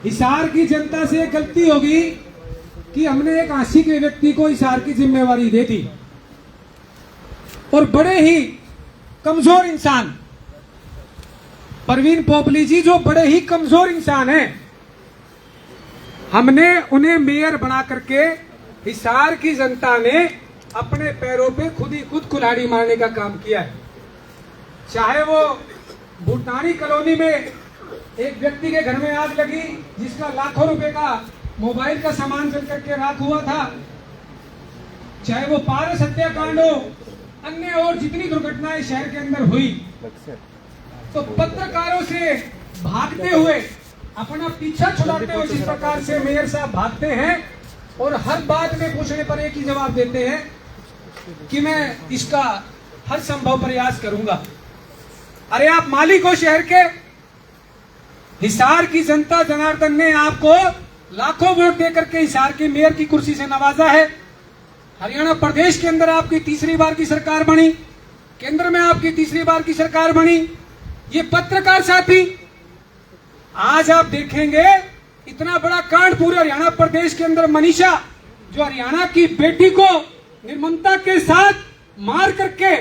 हिसार की जनता से गलती होगी कि हमने एक आशिक व्यक्ति को हिसार की जिम्मेवारी दे दी और बड़े ही कमजोर इंसान परवीन पोपली जी जो बड़े ही कमजोर इंसान हैं, हमने उन्हें मेयर बना करके हिसार की जनता ने अपने पैरों पे खुद कुल्हाड़ी मारने का काम किया है। चाहे वो भूटानी कॉलोनी में एक व्यक्ति के घर में आग लगी जिसका लाखों रुपए का मोबाइल का सामान जल करके राख हुआ था, चाहे वो पारस हत्याकांड हो, अन्य और जितनी दुर्घटनाएं शहर के अंदर हुई, तो पत्रकारों से भागते हुए अपना पीछा छुड़ाते हुए जिस प्रकार से मेयर साहब भागते हैं और हर बात में पूछने पर एक ही जवाब देते हैं कि मैं इसका हर संभव प्रयास करूंगा। अरे आप मालिक हो शहर के, हिसार की जनता जनार्दन ने आपको लाखों वोट देकर के हिसार के मेयर की कुर्सी से नवाजा है। हरियाणा प्रदेश के अंदर आपकी तीसरी बार की सरकार बनी, केंद्र में आपकी तीसरी बार की सरकार बनी। ये पत्रकार साथी आज आप देखेंगे इतना बड़ा कांड पूरे हरियाणा प्रदेश के अंदर, मनीषा जो हरियाणा की बेटी को निर्ममता के साथ मार करके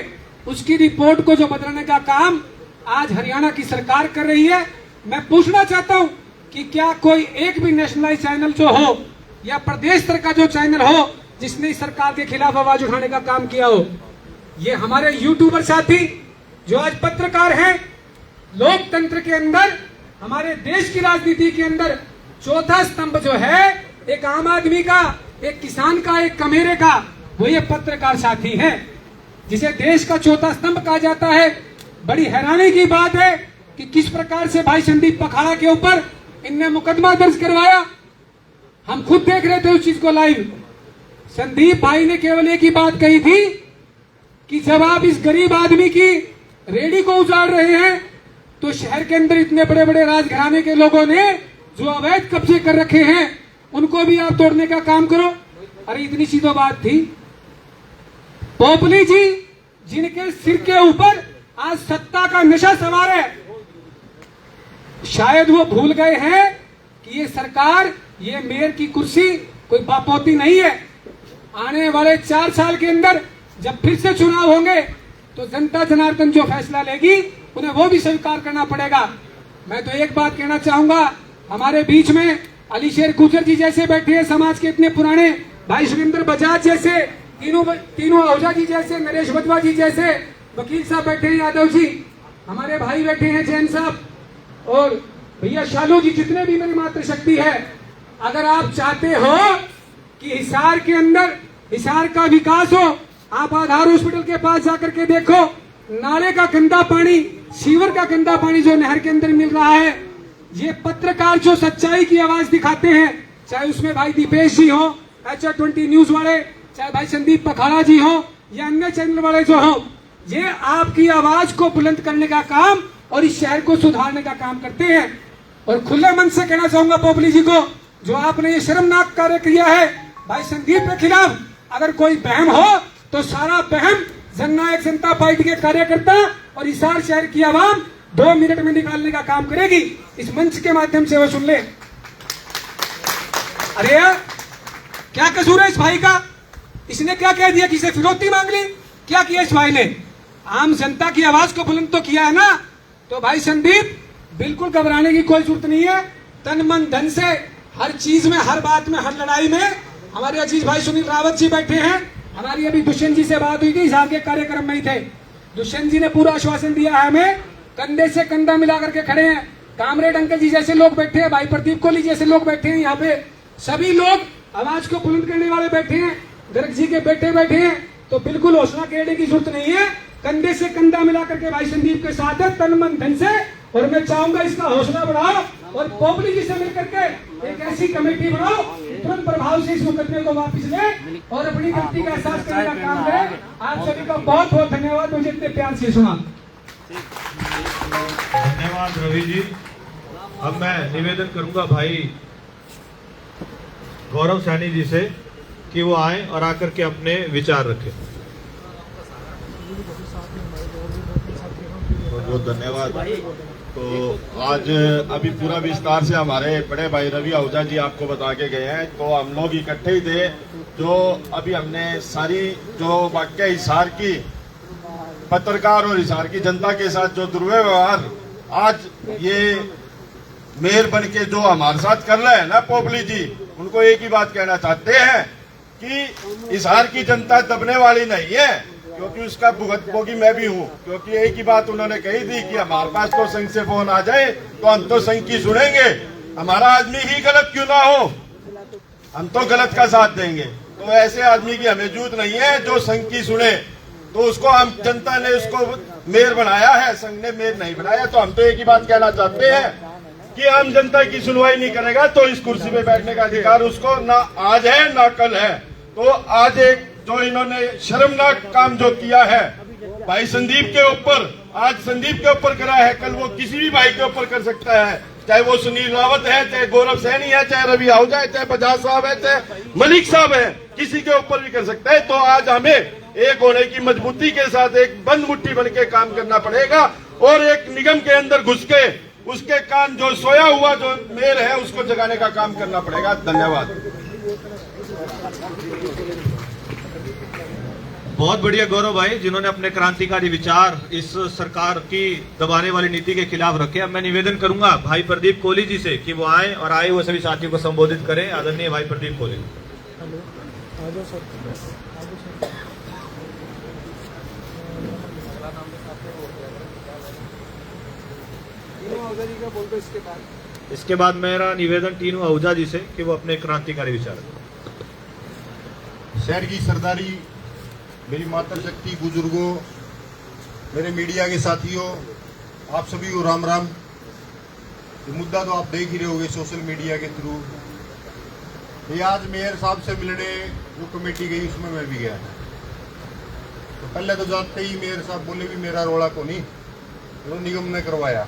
उसकी रिपोर्ट को जो बदलने का काम आज हरियाणा की सरकार कर रही है। मैं पूछना चाहता हूं कि क्या कोई एक भी नेशनलाइज चैनल जो हो या प्रदेश स्तर का जो चैनल हो जिसने इस सरकार के खिलाफ आवाज उठाने का काम किया हो। ये हमारे यूट्यूबर साथी जो आज पत्रकार हैं, लोकतंत्र के अंदर, हमारे देश की राजनीति के अंदर चौथा स्तंभ जो है एक आम आदमी का, एक किसान का, एक कमेरे का, वो ये पत्रकार साथी हैं, जिसे देश का चौथा स्तंभ कहा जाता है। बड़ी हैरानी की बात है कि किस प्रकार से भाई संदीप पखाड़ा के ऊपर इनने मुकदमा दर्ज करवाया। हम खुद देख रहे थे उस चीज को लाइव। संदीप भाई ने केवल एक ही बात कही थी कि जब आप इस गरीब आदमी की रेडी को उजाड़ रहे हैं तो शहर के अंदर इतने बड़े बड़े राजघराने के लोगों ने जो अवैध कब्जे कर रखे हैं उनको भी आप तोड़ने का काम करो। अरे इतनी सी तो बात थी। पोपली जी जिनके सिर के ऊपर आज सत्ता का नशा सवार है, शायद वो भूल गए हैं कि ये सरकार, ये मेयर की कुर्सी कोई बापोती नहीं है। आने वाले 4 साल के अंदर जब फिर से चुनाव होंगे तो जनता जनार्दन जो फैसला लेगी उन्हें वो भी स्वीकार करना पड़ेगा। मैं तो एक बात कहना चाहूंगा, हमारे बीच में अलीशेर गुजर जी जैसे बैठे हैं, समाज के इतने पुराने, भाई सुरेंद्र बजाज जैसे, तीनों आहूजा जी जैसे, नरेश वधवा जी जैसे वकील साहब बैठे हैं, यादव जी हमारे भाई बैठे हैं, जैन साहब और भैया शालू जी, जितने भी मेरी मातृशक्ति है। अगर आप चाहते हो कि हिसार के अंदर हिसार का विकास हो, आप आधार हॉस्पिटल के पास जाकर के देखो, नाले का गंदा पानी, सीवर का गंदा पानी जो नहर के अंदर मिल रहा है। ये पत्रकार जो सच्चाई की आवाज दिखाते हैं, चाहे उसमें भाई दीपेश जी हो, HR20 न्यूज वाले, चाहे भाई संदीप पखाड़ा जी हो या अन्य चैनल वाले जो हो, ये आपकी आवाज को बुलंद करने का काम और इस शहर को सुधारने का काम करते हैं। और खुले मन से कहना चाहूंगा पोपली जी को, जो आपने ये शर्मनाक कार्य किया है भाई संदीप के खिलाफ, अगर कोई बहम हो तो सारा बहम जननायक जनता पार्टी के कार्यकर्ता और हिसार शहर की आवाम 2 मिनट में निकालने का काम करेगी। इस मंच के माध्यम से वो सुन ले। अरे यार क्या कसूर है इस भाई का? इसने क्या कह दिया? किसे फिरौती मांग ली? क्या किया इस भाई ने? आम जनता की आवाज को बुलंद तो किया है ना। तो भाई संदीप बिल्कुल घबराने की कोई जरूरत नहीं है। तन मन धन से हर चीज में, हर बात में, हर लड़ाई में हमारे अजीज भाई सुनील रावत जी बैठे हैं। हमारी अभी दुष्यंत जी से बात हुई थी, हिसार के कार्यक्रम में ही थे। दुष्यंत जी ने पूरा आश्वासन दिया है हमें, कंधे से कंधा मिला करके खड़े हैं। कामरेड अंकल जी जैसे लोग बैठे हैं, भाई प्रदीप कोहली जैसे लोग बैठे हैं, यहाँ पे सभी लोग आवाज को बुलंद करने वाले बैठे हैं। गर्ग जी के बेटे बैठे हैं। तो बिल्कुल हौसला करने की जरूरत नहीं है, कंधे से कंधा मिला करके भाई संदीप के साथ है, तन मन धन से। और मैं चाहूंगा इसका हौसला बढ़ाओ और पोपली जी से मिलकर के एक ऐसी कमेटी बनाओ तुरंत प्रभाव से इस मुकदमे को वापस ले और अपनी गलती का एहसास करने का काम करें। आप सभी का बहुत बहुत धन्यवाद मुझे इतने प्यार से सुना। धन्यवाद रवि जी। अब मैं निवेदन करूंगा भाई गौरव सैनी जी से कि वो आए और आकर के अपने विचार रखें। बहुत बहुत धन्यवाद। तो आज अभी पूरा विस्तार से हमारे बड़े भाई रवि आहूजा जी आपको बता के गए हैं। तो हम लोग इकट्ठे ही थे, जो अभी हमने सारी जो वाकया हिसार की पत्रकार और हिसार की जनता के साथ जो दुर्व्यवहार आज ये मेयर बन के जो हमारे साथ कर रहे हैं ना पोपली जी, उनको एक ही बात कहना चाहते हैं कि हिसार की जनता दबने वाली नहीं है, क्योंकि उसका भुगतभोगी मैं भी हूँ। क्योंकि एक ही बात उन्होंने कही थी कि हमारे पास तो संघ से फोन आ जाए तो हम तो संघ की सुनेंगे, हमारा आदमी ही गलत क्यों ना हो, हम तो गलत का साथ देंगे। तो ऐसे आदमी की हमें जरूरत नहीं है जो संघ की सुने। तो उसको हम जनता ने उसको मेयर बनाया है, संघ ने मेयर नहीं बनाया। तो हम तो एक ही बात कहना चाहते हैं कि आम जनता की सुनवाई नहीं करेगा तो इस कुर्सी पे बैठने का अधिकार उसको ना आज है ना कल है। तो आज एक जो इन्होंने शर्मनाक काम जो किया है भाई संदीप के ऊपर, आज संदीप के ऊपर करा है, कल वो किसी भी भाई के ऊपर कर सकता है, चाहे वो सुनील रावत है, चाहे गौरव सैनी है, चाहे रवि आहूजा है, चाहे बजाज साहब है, चाहे मलिक साहब है, किसी के ऊपर भी कर सकता है। तो आज हमें एक होने की मजबूती के साथ एक बंद मुट्ठी बन के काम करना पड़ेगा और एक निगम के अंदर घुस के उसके कान जो सोया हुआ जो मेयर है उसको जगाने का काम करना पड़ेगा। धन्यवाद। बहुत बढ़िया गौरव भाई, जिन्होंने अपने क्रांतिकारी विचार इस सरकार की दबाने वाली नीति के खिलाफ रखे। अब मैं निवेदन करूंगा भाई प्रदीप कोहली जी से कि वो आए और आए हुए सभी साथियों को संबोधित करें। आदरणीय भाई प्रदीप कोहली। इसके बाद मेरा निवेदन तीनों आहूजा जी से कि वो अपने क्रांतिकारी विचार। शहर की सरदारी, मेरी मातृशक्ति, बुजुर्गों, मेरे मीडिया के साथियों, आप सभी को राम राम। ये मुद्दा तो आप देख ही रहे होंगे सोशल मीडिया के थ्रू। ये आज मेयर साहब से मिलने जो कमेटी गई उसमें मैं भी गया। तो पहले तो जाते ही मेयर साहब बोले भी मेरा रोड़ा को नहीं, तो निगम ने करवाया।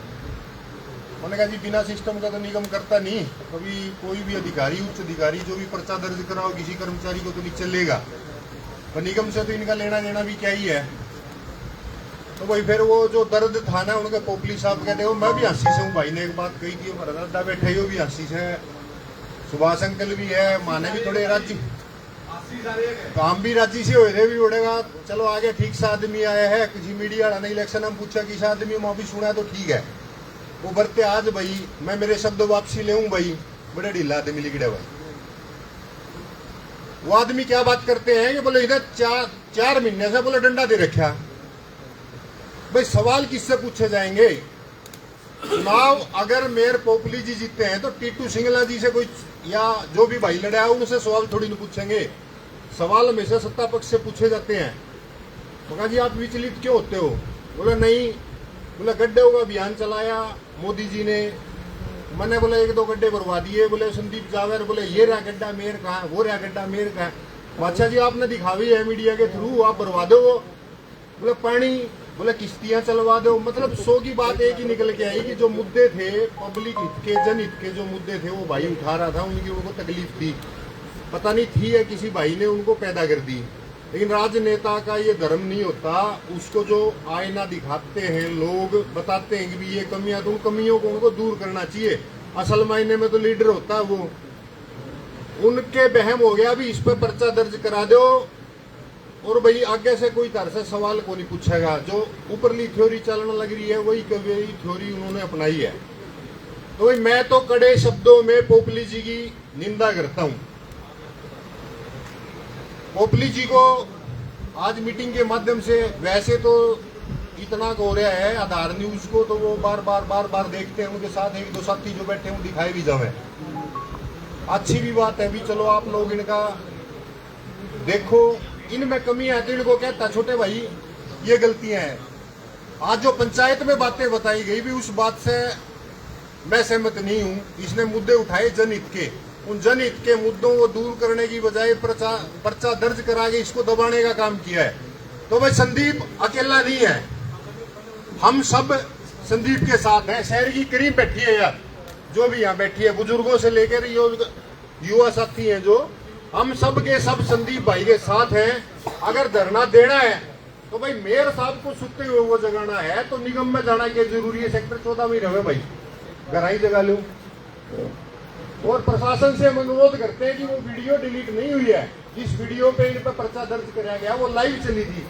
मैंने कहा जी बिना सिस्टम का तो निगम करता नहीं। कभी कोई भी अधिकारी, उच्च अधिकारी जो भी पर्चा दर्ज कराओ किसी कर्मचारी को तो नहीं चलेगा, पर निगम से तो इनका लेना देना भी क्या ही है। तो भाई फिर वो जो दर्द था ना, उनके पोपली साहब कहते हो मैं भी हंसी से हूँ। भाई ने एक बात कही थी, हमारा दादा बैठे हो भी हंसी से, सुभाष अंकल भी है, माने भी थोड़े राज्य काम भी राजी से हुए थे भी उड़ेगा। चलो आगे ठीक से आदमी आया है, किसी मीडिया वाला ने इलेक्शन हम पूछा किस आदमी में भी सुना तो ठीक है वो बरते। आज भाई मैं मेरे शब्द वापसी ले भाई, बड़े ढीला आदमी लिखड़े भाई। वो आदमी क्या बात करते हैं कि बोले इधर चार महीने से बोले डंडा दे रखा। भाई सवाल किससे पूछे जाएंगे? चुनाव अगर मेयर पोपली जी जीतते हैं तो टीटू सिंगला जी से कोई या जो भी भाई लड़ा है उनसे सवाल थोड़ी नहीं पूछेंगे। सवाल हमेशा सत्ता पक्ष से पूछे जाते हैं। मगर जी आप विचलित क्यों होते हो? बोले नहीं, बोले गड्ढों का अभियान चलाया मोदी जी ने, मैंने बोले एक दो गड्ढे भरवा दिए। बोले संदीप जावेर बोले ये रहा गड्ढा मेयर कहाँ, वो रहा गड्ढा मेयर कहाँ। बादशाह जी आपने दिखावी है मीडिया के थ्रू, आप भरवा दो। बोले पानी, बोले किश्तियां चलवा दो। मतलब 100 की बात एक ही निकल के आई कि जो मुद्दे थे पब्लिक हित के, जनहित के जो मुद्दे थे वो भाई उठा रहा था, उनकी उनको तकलीफ थी, पता नहीं थी या किसी भाई ने उनको पैदा कर दी। लेकिन राजनेता का ये धर्म नहीं होता, उसको जो आईना दिखाते हैं लोग, बताते हैं कि भी ये कमियां, तो उन कमियों को उनको दूर करना चाहिए। असल मायने में तो लीडर होता है वो। उनके बहम हो गया, भी इस पर पर्चा दर्ज करा दो और भाई आगे से कोई तरह से सवाल को नहीं पूछेगा। जो ऊपरली थ्योरी चलने लग रही है वही थ्योरी उन्होंने अपनाई है। तो भाई मैं तो कड़े शब्दों में पोपली जी की निंदा करता हूं। पोपली जी को आज मीटिंग के माध्यम से वैसे तो इतना हो रहा है आधार न्यूज को, तो वो बार बार देखते हैं, उनके साथ एक दो साथी जो बैठे हैं दिखाए भी जावे, अच्छी भी बात है भी। चलो आप लोग इनका देखो, इनमें कमी है तो इनको कहता छोटे भाई ये गलतियां हैं। आज जो पंचायत में बातें बताई गई भी उस बात से मैं सहमत नहीं हूं। इसने मुद्दे उठाए जनहित के, उन जनहित के मुद्दों को दूर करने की बजाय पर्चा दर्ज करा के इसको दबाने का काम किया है। तो भाई संदीप अकेला नहीं है, हम सब संदीप के साथ हैं। शहर की करीब बैठी है यार, जो भी यहाँ बैठी है, बुजुर्गों से लेकर युवा साथी हैं, जो हम सब के सब संदीप भाई के साथ हैं। अगर धरना देना है तो भाई मेयर साहब को सुनते हुए वो जगाना है तो निगम में जाना क्या जरूरी है? सेक्टर 14 में रहे भाई, घर ही जगा लो। और प्रशासन से हम अनुरोध करते हैं कि वो वीडियो डिलीट नहीं हुई है, जिस वीडियो पे इन पर पर्चा दर्ज कराया गया वो लाइव चली थी,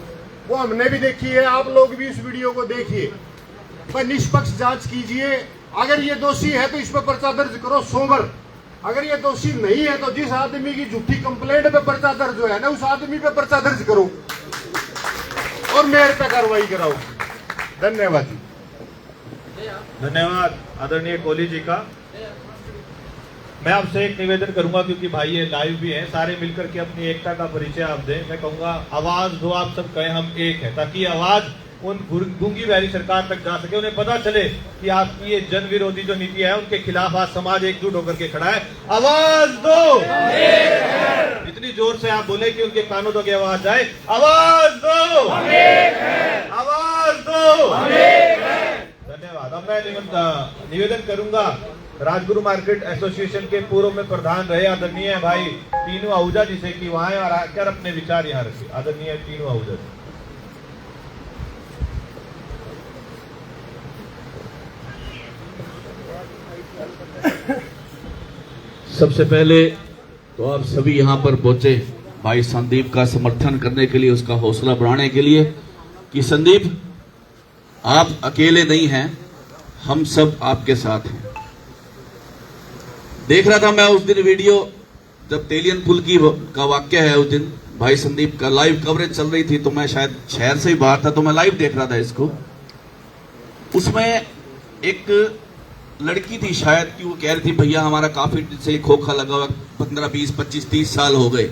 वो हमने भी देखी है, आप लोग भी इस वीडियो को देखिए। पर निष्पक्ष जांच कीजिए, अगर ये दोषी है तो इस पर पर्चा दर्ज करो सोबर, अगर ये दोषी नहीं है तो जिस आदमी की झूठी कंप्लेंट पे पर्चा दर्ज हुआ है ना उस आदमी पे पर्चा दर्ज करो और मेयर पे कार्रवाई कराओ। धन्यवाद जी। धन्यवाद आदरणीय कोहली जी का। मैं आपसे एक निवेदन करूंगा, क्योंकि भाई ये लाइव भी है, सारे मिलकर के अपनी एकता का परिचय आप दें। मैं कहूंगा आवाज दो, आप सब कहें हम एक है, ताकि आवाज उन गूंगी बहरी सरकार तक जा सके, उन्हें पता चले कि आपकी ये जन विरोधी जो नीति है उनके खिलाफ आज समाज एकजुट होकर के खड़ा है। आवाज दो, इतनी जोर से आप बोले कि उनके कानों तक आवाज जाए। आवाज दो, आवाज दो। धन्यवाद। अब मैं निवेदन करूंगा राजगुरु मार्केट एसोसिएशन के पूर्व में प्रधान रहे आदरणीय भाई तीनू आहूजा जी से कि वहां और आकर अपने विचार यहाँ रखे। आदरणीय तीनू आहूजा जी। सबसे पहले तो आप सभी यहाँ पर पहुंचे भाई संदीप का समर्थन करने के लिए, उसका हौसला बढ़ाने के लिए कि संदीप आप अकेले नहीं हैं, हम सब आपके साथ हैं। देख रहा था मैं उस दिन वीडियो, जब तेलियन पुल का वाक्य है, उस दिन भाई संदीप का लाइव कवरेज चल रही थी, तो मैं शायद शहर से ही बाहर था तो मैं लाइव देख रहा था इसको। उसमें एक लड़की थी शायद कि वो कह रही थी भैया हमारा काफी से खोखा लगा हुआ, 15, 20, 25, 30 साल हो गए,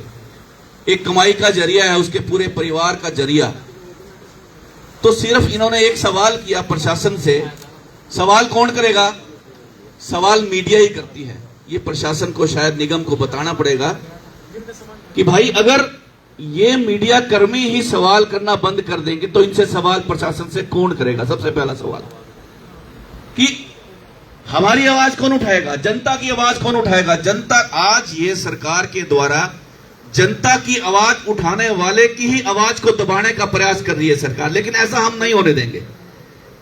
एक कमाई का जरिया है, उसके पूरे परिवार का जरिया। तो सिर्फ इन्होंने एक सवाल किया प्रशासन से, सवाल कौन करेगा? सवाल मीडिया ही करती है। ये प्रशासन को शायद निगम को बताना पड़ेगा कि भाई अगर ये मीडिया कर्मी ही सवाल करना बंद कर देंगे तो इनसे सवाल प्रशासन से कौन करेगा? सबसे पहला सवाल कि हमारी आवाज कौन उठाएगा? जनता की आवाज कौन उठाएगा? जनता आज ये सरकार के द्वारा जनता की आवाज उठाने वाले की ही आवाज को दबाने का प्रयास कर रही है सरकार, लेकिन ऐसा हम नहीं होने देंगे।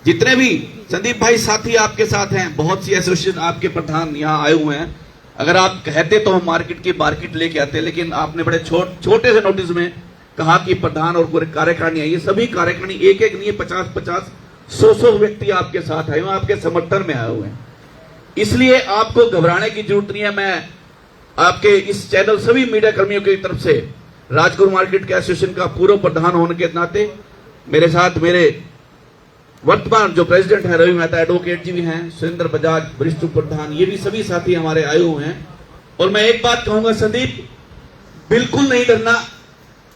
जितने भी संदीप भाई साथी आपके साथ हैं, बहुत सी एसोसिएशन आपके प्रधान यहाँ आए हुए हैं, अगर आप कहते तो हम मार्केट की मार्केट लेके आते, लेकिन आपने बड़े छोटे से नोटिस में कहा कि प्रधान और पूरे कार्यकारिणी आई। ये सभी कार्यकारिणी एक एक नहीं, 50-50, 100 व्यक्ति आपके साथ आए हुए, आपके समर्थन में आए हुए हैं। इसलिए आपको घबराने की जरूरत नहीं है। मैं आपके इस चैनल सभी मीडिया कर्मियों की तरफ से राजगुरु मार्केट के एसोसिएशन का पूर्व प्रधान होने के नाते मेरे साथ मेरे वर्तमान जो प्रेसिडेंट है रवि मेहता एडवोकेट जी भी हैं, सुरेंद्र बजाज वरिष्ठ प्रधान, ये भी सभी साथी हमारे आए हुए हैं। और मैं एक बात कहूंगा संदीप, बिल्कुल नहीं डरना,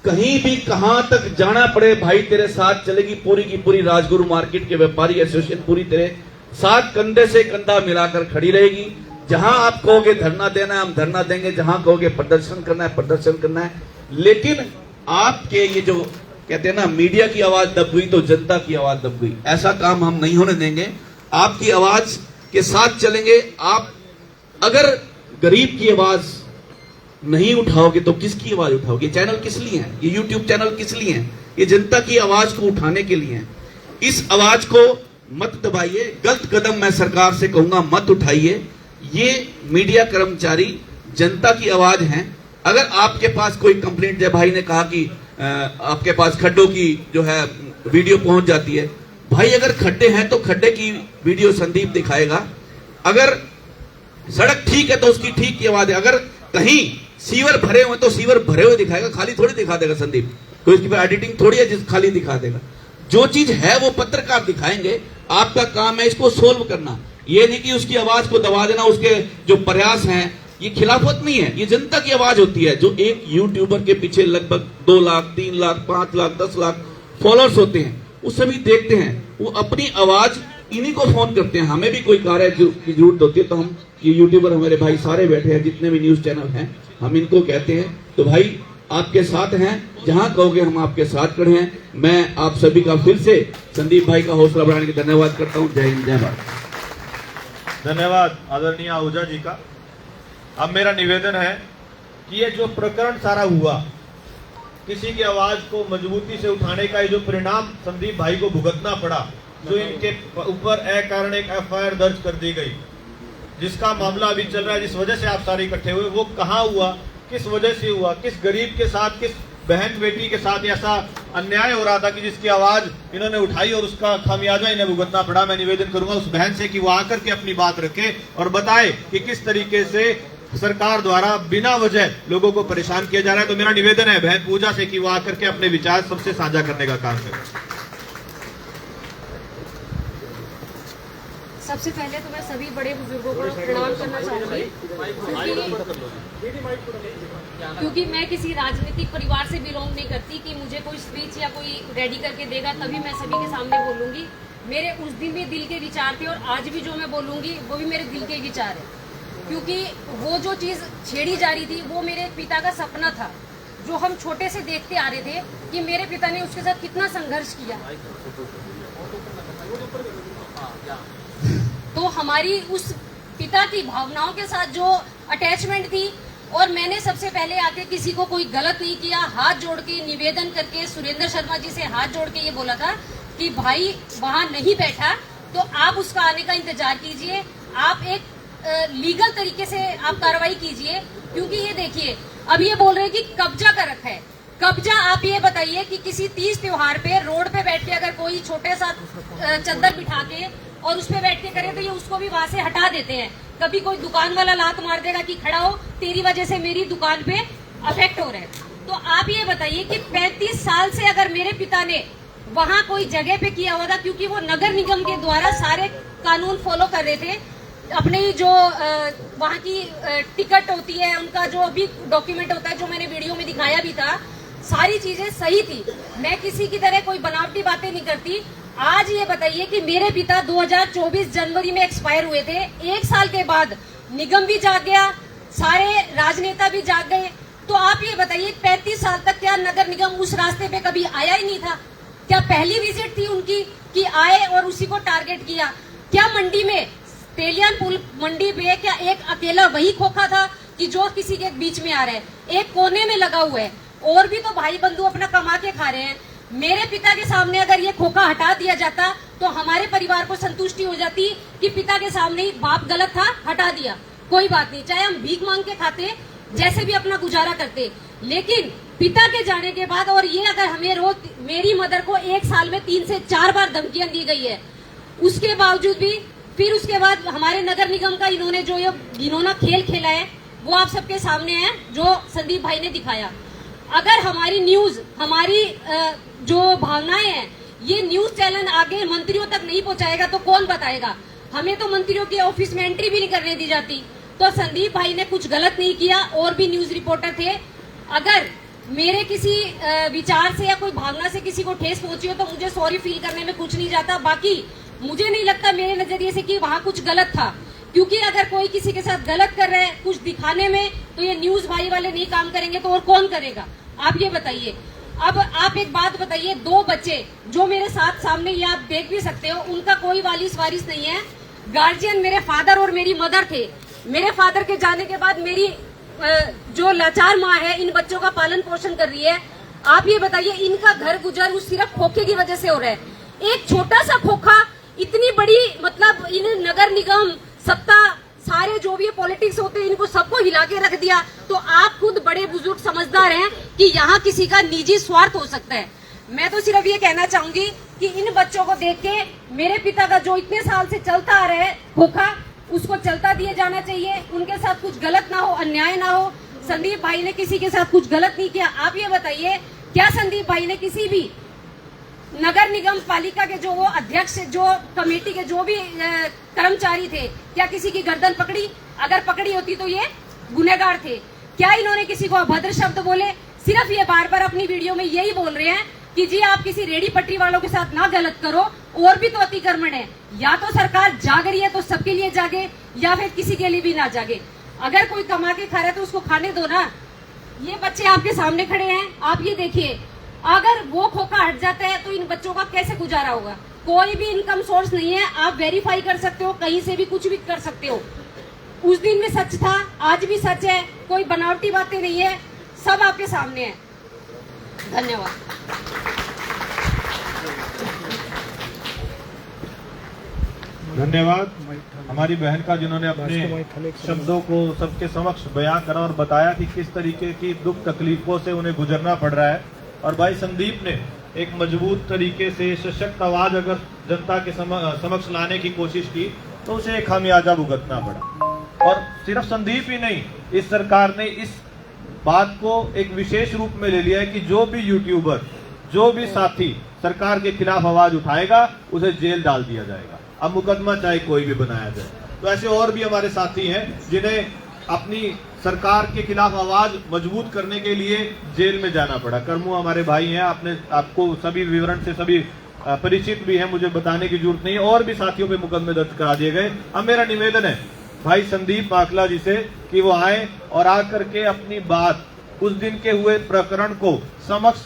कहीं भी कहां तक जाना पड़े भाई तेरे साथ चलेगी पूरी की पूरी राजगुरु मार्केट के व्यापारी एसोसिएशन पूरी तेरे साथ कंधे से कंधा मिलाकर खड़ी रहेगी। जहां आप कहोगे धरना देना है हम धरना देंगे, जहां कहोगे प्रदर्शन करना है प्रदर्शन करना है। लेकिन आपके ये जो कहते हैं ना मीडिया की आवाज दब गई तो जनता की आवाज दब गई, ऐसा काम हम नहीं होने देंगे। आपकी आवाज के साथ चलेंगे। आप अगर गरीब की आवाज नहीं उठाओगे तो किसकी आवाज उठाओगे? चैनल किस लिए है? ये यूट्यूब चैनल किस लिए है? ये जनता की आवाज को उठाने के लिए है। इस आवाज को मत दबाइए, गलत कदम मैं सरकार से कहूंगा मत उठाइए। ये मीडिया कर्मचारी जनता की आवाज हैं। अगर आपके पास कोई कंप्लेंट, जय भाई ने कहा कि आपके पास खड्डों की जो है वीडियो पहुंच जाती है, भाई अगर खड्डे हैं तो खड्डे की वीडियो संदीप दिखाएगा, अगर सड़क ठीक है तो उसकी ठीक की आवाज है, अगर कहीं सीवर भरे हुए तो सीवर भरे हुए दिखाएगा, खाली थोड़ी दिखा देगा संदीप, तो इसकी एडिटिंग थोड़ी है जिस खाली दिखा देगा। जो चीज है वो पत्रकार दिखाएंगे। आपका काम है इसको सोल्व करना, ये नहीं कि उसकी आवाज को दबा देना। उसके जो प्रयास हैं ये खिलाफत नहीं है, ये जनता की आवाज होती है। जो एक यूट्यूबर के पीछे लगभग 2 लाख, 3 लाख, 5 लाख, 10 लाख फॉलोअर्स होते हैं, वो सभी देखते हैं, वो अपनी आवाज इन्हीं को फोन करते हैं। हमें भी कोई कार्य की जरूरत होती है तो हम ये यूट्यूबर हमारे भाई सारे बैठे हैं, जितने भी न्यूज चैनल हैं, हम इनको कहते हैं तो भाई आपके साथ हैं, जहां कहोगे हम आपके साथ खड़े हैं। मैं आप सभी का फिर से संदीप भाई का हौसला बढ़ाने के धन्यवाद करता हूं। जय हिंद, जय भारत। धन्यवाद आदरणीय आहूजा जी का। अब मेरा निवेदन है कि ये जो प्रकरण सारा हुआ, किसी की आवाज को मजबूती से उठाने का ये जो परिणाम संदीप भाई को भुगतना पड़ा, जो इनके ऊपर अकारण एक FIR दर्ज कर दी गई, जिसका मामला अभी चल रहा है, जिस वजह से आप सारे इकट्ठे हुए, वो कहाँ हुआ, किस वजह से हुआ, किस गरीब के साथ, किस बहन बेटी के साथ ऐसा अन्याय हो रहा था कि जिसकी आवाज इन्होंने उठाई और उसका खामियाजा इन्हें भुगतना पड़ा। मैं निवेदन करूंगा उस बहन से कि वो आकर के अपनी बात रखे और बताए कि किस तरीके से सरकार द्वारा बिना वजह लोगों को परेशान किया जा रहा है। तो मेरा निवेदन है बहन पूजा से कि वो आकर के अपने विचार सबसे साझा करने का काम करें। सबसे पहले तो मैं सभी बड़े बुजुर्गों को प्रणाम करना चाहूंगी, क्योंकि मैं किसी राजनीतिक परिवार से बिलोंग नहीं करती कि मुझे कोई स्पीच या कोई रेडी करके देगा तभी मैं सभी के सामने बोलूंगी। मेरे उस दिन भी दिल के विचार थे और आज भी जो मैं बोलूंगी वो भी मेरे दिल के विचार है, क्योंकि वो जो चीज छेड़ी जा रही थी वो मेरे पिता का सपना था, जो हम छोटे से देखते आ रहे थे कि मेरे पिता ने उसके साथ कितना संघर्ष किया। तो हमारी उस पिता की भावनाओं के साथ जो अटैचमेंट थी, और मैंने सबसे पहले आके किसी को कोई गलत नहीं किया, हाथ जोड़ के निवेदन करके सुरेंद्र शर्मा जी से हाथ जोड़ के ये बोला था कि भाई वहां नहीं बैठा तो आप उसका आने का इंतजार कीजिए, आप एक लीगल तरीके से आप कार्रवाई कीजिए। क्योंकि ये देखिए अब ये बोल रहे हैं कि कब्जा कर रखा है। कब्जा आप ये बताइए कि किसी तीज त्योहार पे रोड पे बैठ के अगर कोई छोटे सा चद्दर बिठा के और उस पे बैठ के करे तो ये उसको भी वहां से हटा देते हैं। कभी कोई दुकान वाला लात मार देगा कि खड़ा हो, तेरी वजह से मेरी दुकान पे अफेक्ट हो रहा है। तो आप ये बताइए कि 35 साल से अगर मेरे पिता ने वहां कोई जगह पे किया हुआ था, क्योंकि वो नगर निगम के द्वारा सारे कानून फॉलो कर रहे थे, अपने जो वहां की टिकट होती है, उनका जो भी डॉक्यूमेंट होता है, जो मैंने वीडियो में दिखाया भी था, सारी चीजें सही थी। मैं किसी की तरह कोई बनावटी बातें नहीं करती। आज ये बताइए कि मेरे पिता 2024 जनवरी में एक्सपायर हुए थे, 1 साल के बाद निगम भी जाग गया, सारे राजनेता भी जाग गए। तो आप ये बताइए 35 साल तक क्या नगर निगम उस रास्ते पे कभी आया ही नहीं था? क्या पहली विजिट थी उनकी कि आए और उसी को टारगेट किया? क्या मंडी में तेलियान पुल मंडी पे क्या एक अकेला वही खोखा था कि जो किसी के बीच में आ रहा है? एक कोने में लगा हुआ है, और भी तो भाई बंधु अपना कमा के खा रहे हैं। मेरे पिता के सामने अगर ये खोखा हटा दिया जाता तो हमारे परिवार को संतुष्टि हो जाती कि पिता के सामने ही बाप गलत था, हटा दिया, कोई बात नहीं, चाहे हम भीख मांग के खाते, जैसे भी अपना गुजारा करते। लेकिन पिता के जाने के बाद, और ये अगर हमें रोज, मेरी मदर को 1 साल में 3 से 4 बार धमकियां दी गई है, उसके बावजूद भी फिर उसके बाद हमारे नगर निगम का इन्होंने जो ये घिनौना खेल खेला है वो आप सबके सामने है, जो संदीप भाई ने दिखाया। अगर हमारी न्यूज, हमारी जो भावनाएं हैं, ये न्यूज चैनल आगे मंत्रियों तक नहीं पहुंचाएगा तो कौन बताएगा? हमें तो मंत्रियों के ऑफिस में एंट्री भी नहीं करने दी जाती। तो संदीप भाई ने कुछ गलत नहीं किया, और भी न्यूज रिपोर्टर थे। अगर मेरे किसी विचार से या कोई भावना से किसी को ठेस पहुंची हो तो मुझे सॉरी फील करने में कुछ नहीं जाता। बाकी मुझे नहीं लगता मेरे नजरिए से कि वहां कुछ गलत था, क्योंकि अगर कोई किसी के साथ गलत कर रहा है कुछ दिखाने में, तो ये न्यूज भाई वाले नहीं काम करेंगे तो और कौन करेगा? आप ये बताइए। अब आप एक बात बताइए, 2 बच्चे जो मेरे साथ सामने, ये आप देख भी सकते हो, उनका कोई वालिस वारिस नहीं है। गार्जियन मेरे फादर और मेरी मदर थे। मेरे फादर के जाने के बाद मेरी जो लाचार माँ है इन बच्चों का पालन पोषण कर रही है। आप ये बताइए, इनका घर गुजर उस सिर्फ खोखे की वजह से हो रहा है। एक छोटा सा खोखा इतनी बड़ी, मतलब इन नगर निगम, सत्ता, सारे जो भी पॉलिटिक्स होते हैं, इनको सबको हिला के रख दिया। तो आप खुद बड़े बुजुर्ग समझदार हैं कि यहाँ किसी का निजी स्वार्थ हो सकता है। मैं तो सिर्फ ये कहना चाहूंगी कि इन बच्चों को देख के मेरे पिता का जो इतने साल से चलता आ रहा है खोखा, उसको चलता दिया जाना चाहिए। उनके साथ कुछ गलत ना हो, अन्याय ना हो। संदीप भाई ने किसी के साथ कुछ गलत नहीं किया। आप ये बताइए, क्या संदीप भाई ने किसी भी नगर निगम पालिका के जो वो अध्यक्ष, जो कमेटी के जो भी कर्मचारी थे, क्या किसी की गर्दन पकड़ी? अगर पकड़ी होती तो ये गुनहगार थे। क्या इन्होंने किसी को अभद्र शब्द बोले? सिर्फ ये बार बार अपनी वीडियो में यही बोल रहे हैं कि जी आप किसी रेडी पटरी वालों के साथ ना गलत करो, और भी तो अतिक्रमण है। या तो सरकार जाग रही है तो सबके लिए जागे, या फिर किसी के लिए भी ना जागे। अगर कोई कमा के खा रहा है तो उसको खाने दो ना। ये बच्चे आपके सामने खड़े हैं, आप ये देखिए, अगर वो खोखा हट जाता है तो इन बच्चों का कैसे गुजारा होगा? कोई भी इनकम सोर्स नहीं है, आप वेरीफाई कर सकते हो, कहीं से भी कुछ भी कर सकते हो। उस दिन में सच था, आज भी सच है, कोई बनावटी बातें नहीं है, सब आपके सामने है। धन्यवाद। धन्यवाद हमारी बहन का, जिन्होंने अपने शब्दों को सबके समक्ष बयां करा और बताया कि किस तरीके की दुख तकलीफों से उन्हें गुजरना पड़ रहा है। और भाई संदीप ने एक मजबूत तरीके से सशक्त आवाज अगर जनता के समक्ष लाने की कोशिश की तो उसे एक खामियाजा भुगतना पड़ा। और सिर्फ संदीप ही नहीं, इस सरकार ने इस बात को एक विशेष रूप में ले लिया है कि जो भी यूट्यूबर, जो भी साथी सरकार के खिलाफ आवाज उठाएगा उसे जेल डाल दिया जाएगा। अब मुकदमा चाहे कोई भी बनाया जाए। तो ऐसे और भी हमारे साथी हैं जिन्हें अपनी सरकार के खिलाफ आवाज मजबूत करने के लिए जेल में जाना पड़ा। करमू हमारे भाई हैं, आपको सभी विवरण से सभी परिचित भी हैं, मुझे बताने की जरूरत नहीं है। और भी साथियों पे मुकदमे दर्ज करा दिए गए। अब मेरा निवेदन है भाई संदीप बाकला जी से कि वो आए और आकर के अपनी बात, उस दिन के हुए प्रकरण को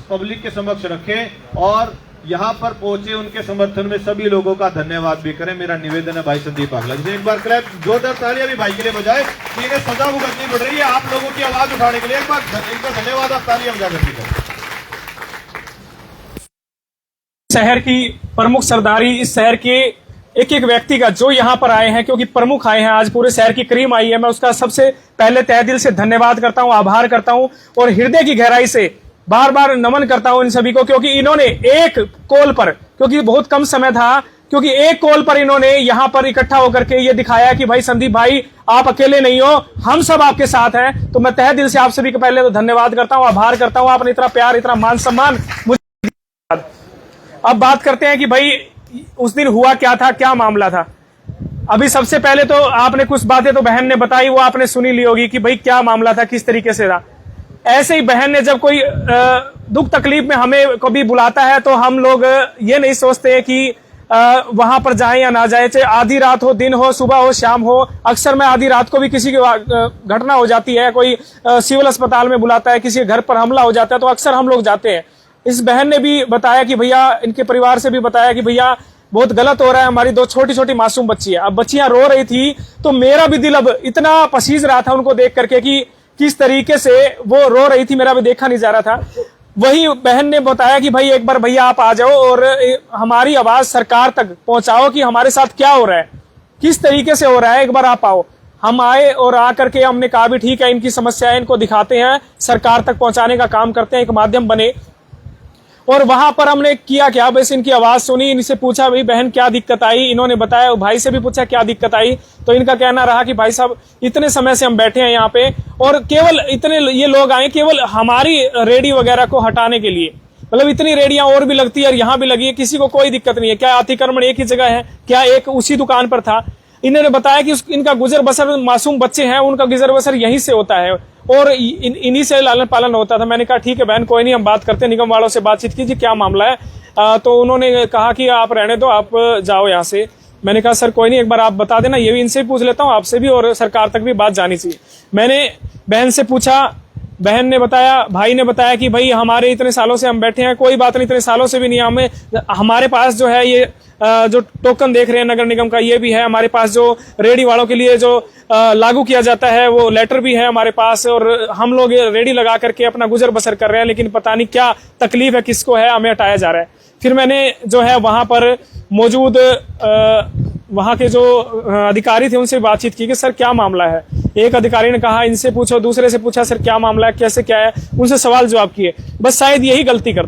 पब्लिक के समक्ष रखें और यहाँ पर पहुंचे उनके समर्थन में सभी लोगों का धन्यवाद भी करें। मेरा निवेदन है भाई संदीप बाकला जी से। एक बार क्लैप, जोरदार तालियां भी भाई के लिए बजाएं कि इन्हें सजा भुगतनी पड़ रही है आप लोगों की आवाज उठाने के लिए। एक बार इनका धन्यवाद, आप तालियां बजा करके करें। शहर की प्रमुख सरदारी, इस शहर के एक एक व्यक्ति का जो यहाँ पर आए हैं, क्योंकि प्रमुख आए हैं, आज पूरे शहर की क्रीम आई है, मैं उसका सबसे पहले तहे दिल से धन्यवाद करता हूँ, आभार करता हूँ और हृदय की गहराई से बार बार नमन करता हूं इन सभी को, क्योंकि इन्होंने एक कॉल पर, क्योंकि बहुत कम समय था, क्योंकि एक कॉल पर इन्होंने यहां पर इकट्ठा होकर के ये दिखाया कि भाई संदीप भाई आप अकेले नहीं हो, हम सब आपके साथ हैं। तो मैं तहे दिल से आप सभी को पहले तो धन्यवाद करता हूं, आभार करता हूं, आपने इतना प्यार, इतना मान सम्मान मुझे। अब बात करते हैं कि भाई उस दिन हुआ क्या था, क्या मामला था। अभी सबसे पहले तो आपने कुछ बातें तो बहन ने बताई, वो आपने सुनी ली होगी कि भाई क्या मामला था, किस तरीके से था। ऐसे ही बहन ने जब कोई दुख तकलीफ में हमें कभी बुलाता है तो हम लोग ये नहीं सोचते कि वहां पर जाएं या ना जाए, चाहे आधी रात हो, दिन हो, सुबह हो, शाम हो। अक्सर मैं आधी रात को भी किसी की घटना हो जाती है, कोई सिविल अस्पताल में बुलाता है, किसी के घर पर हमला हो जाता है, तो अक्सर हम लोग जाते हैं। इस बहन ने भी बताया कि भैया, इनके परिवार से भी बताया कि भैया बहुत गलत हो रहा है, हमारी दो छोटी छोटी मासूम बच्ची है। अब बच्चियां रो रही थी तो मेरा भी दिल अब इतना पसीज रहा था उनको देख करके कि किस तरीके से वो रो रही थी, मेरा भी देखा नहीं जा रहा था। वही बहन ने बताया कि भाई एक बार भैया आप आ जाओ और हमारी आवाज सरकार तक पहुंचाओ कि हमारे साथ क्या हो रहा है, किस तरीके से हो रहा है, एक बार आप आओ। हम आए और आकर के हमने कहा भी ठीक है, इनकी समस्याएं इनको दिखाते हैं, सरकार तक पहुंचाने का काम करते हैं, एक माध्यम बने। और वहां पर हमने किया क्या, बस इनकी आवाज सुनी, इनसे पूछा भाई बहन क्या दिक्कत आई, इन्होंने बताया, भाई से भी पूछा क्या दिक्कत आई, तो इनका कहना रहा कि भाई साहब इतने समय से हम बैठे हैं यहाँ पे और केवल इतने ये लोग आए केवल हमारी रेडी वगैरह को हटाने के लिए। मतलब इतनी रेडियां और भी लगती है और यहाँ भी लगी है, किसी को कोई दिक्कत नहीं है। क्या अतिक्रमण एक ही जगह है, क्या एक उसी दुकान पर था। इन्होंने बताया कि इनका गुजर बसर, मासूम बच्चे हैं उनका गुजर बसर यहीं से होता है और इन्हीं से लालन पालन होता था। मैंने कहा ठीक है बहन, कोई नहीं, हम बात करते हैं, निगम वालों से बातचीत कीजिए, क्या मामला है। तो उन्होंने कहा कि आप रहने दो, आप जाओ यहाँ से। मैंने कहा सर कोई नहीं, एक बार आप बता देना, ये भी इनसे पूछ लेता हूँ, आपसे भी, और सरकार तक भी बात जानी चाहिए। मैंने बहन से पूछा, बहन ने बताया, भाई ने बताया कि भाई हमारे इतने सालों से हम बैठे हैं, कोई बात नहीं, इतने सालों से भी नहीं, हमें हमारे पास जो है ये जो टोकन देख रहे हैं नगर निगम का, ये भी है हमारे पास, जो रेडी वालों के लिए जो लागू किया जाता है वो लेटर भी है हमारे पास, और हम लोग रेडी लगा करके अपना गुजर बसर कर रहे हैं, लेकिन पता नहीं क्या तकलीफ है, किसको है, हमें हटाया जा रहा है। फिर मैंने जो है वहां पर मौजूद वहां के जो अधिकारी थे उनसे बातचीत की कि सर क्या मामला है। एक अधिकारी ने कहा इनसे पूछो, दूसरे से पूछा सर क्या मामला है, कैसे क्या है, उनसे सवाल जवाब किए। बस शायद यही गलती कर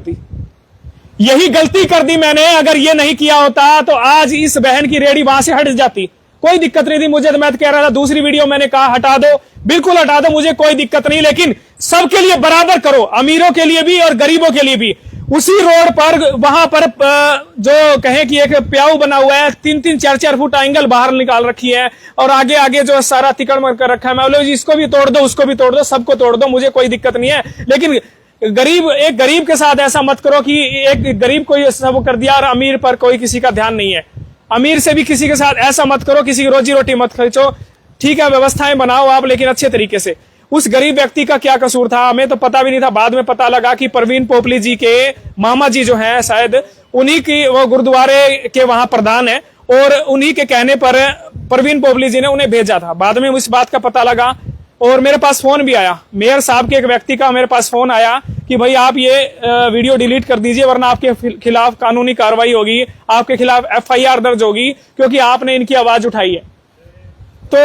दी मैंने। अगर ये नहीं किया होता तो आज इस बहन की रेडी वहां से हट जाती, कोई दिक्कत नहीं थी मुझे। तो मैं तो कह रहा था, दूसरी वीडियो मैंने कहा हटा दो, बिल्कुल हटा दो, मुझे कोई दिक्कत नहीं, लेकिन सबके लिए बराबर करो, अमीरों के लिए भी और गरीबों के लिए भी। उसी रोड पर वहां पर जो कहें कि एक प्याऊ बना हुआ है, 3-3, 4-4 फुट एंगल बाहर निकाल रखी है और आगे आगे जो सारा अतिक्रमण कर रखा है। मैं बोले इसको भी तोड़ दो, उसको भी तोड़ दो, सबको तोड़ दो, मुझे कोई दिक्कत नहीं है, लेकिन एक गरीब के साथ ऐसा मत करो कि एक गरीब को ये सब कर दिया और अमीर पर कोई किसी का ध्यान नहीं है। अमीर से भी किसी के साथ ऐसा मत करो, किसी की रोजी रोटी मत खर्चो। ठीक है व्यवस्थाएं बनाओ आप, लेकिन अच्छे तरीके से। उस गरीब व्यक्ति का क्या कसूर था, हमें तो पता भी नहीं था, बाद में पता लगा कि परवीन पोपली जी के मामा जी जो हैं शायद उन्हीं की, वो गुरुद्वारे के वहां प्रधान है और उन्हीं के कहने पर परवीन पोपली जी ने उन्हें भेजा था। बाद में इस बात का पता लगा और मेरे पास फोन भी आया, मेयर साहब के एक व्यक्ति का मेरे पास फोन आया कि भाई आप ये वीडियो डिलीट कर दीजिए वरना आपके खिलाफ कानूनी कार्रवाई होगी, आपके खिलाफ FIR दर्ज होगी क्योंकि आपने इनकी आवाज उठाई है। तो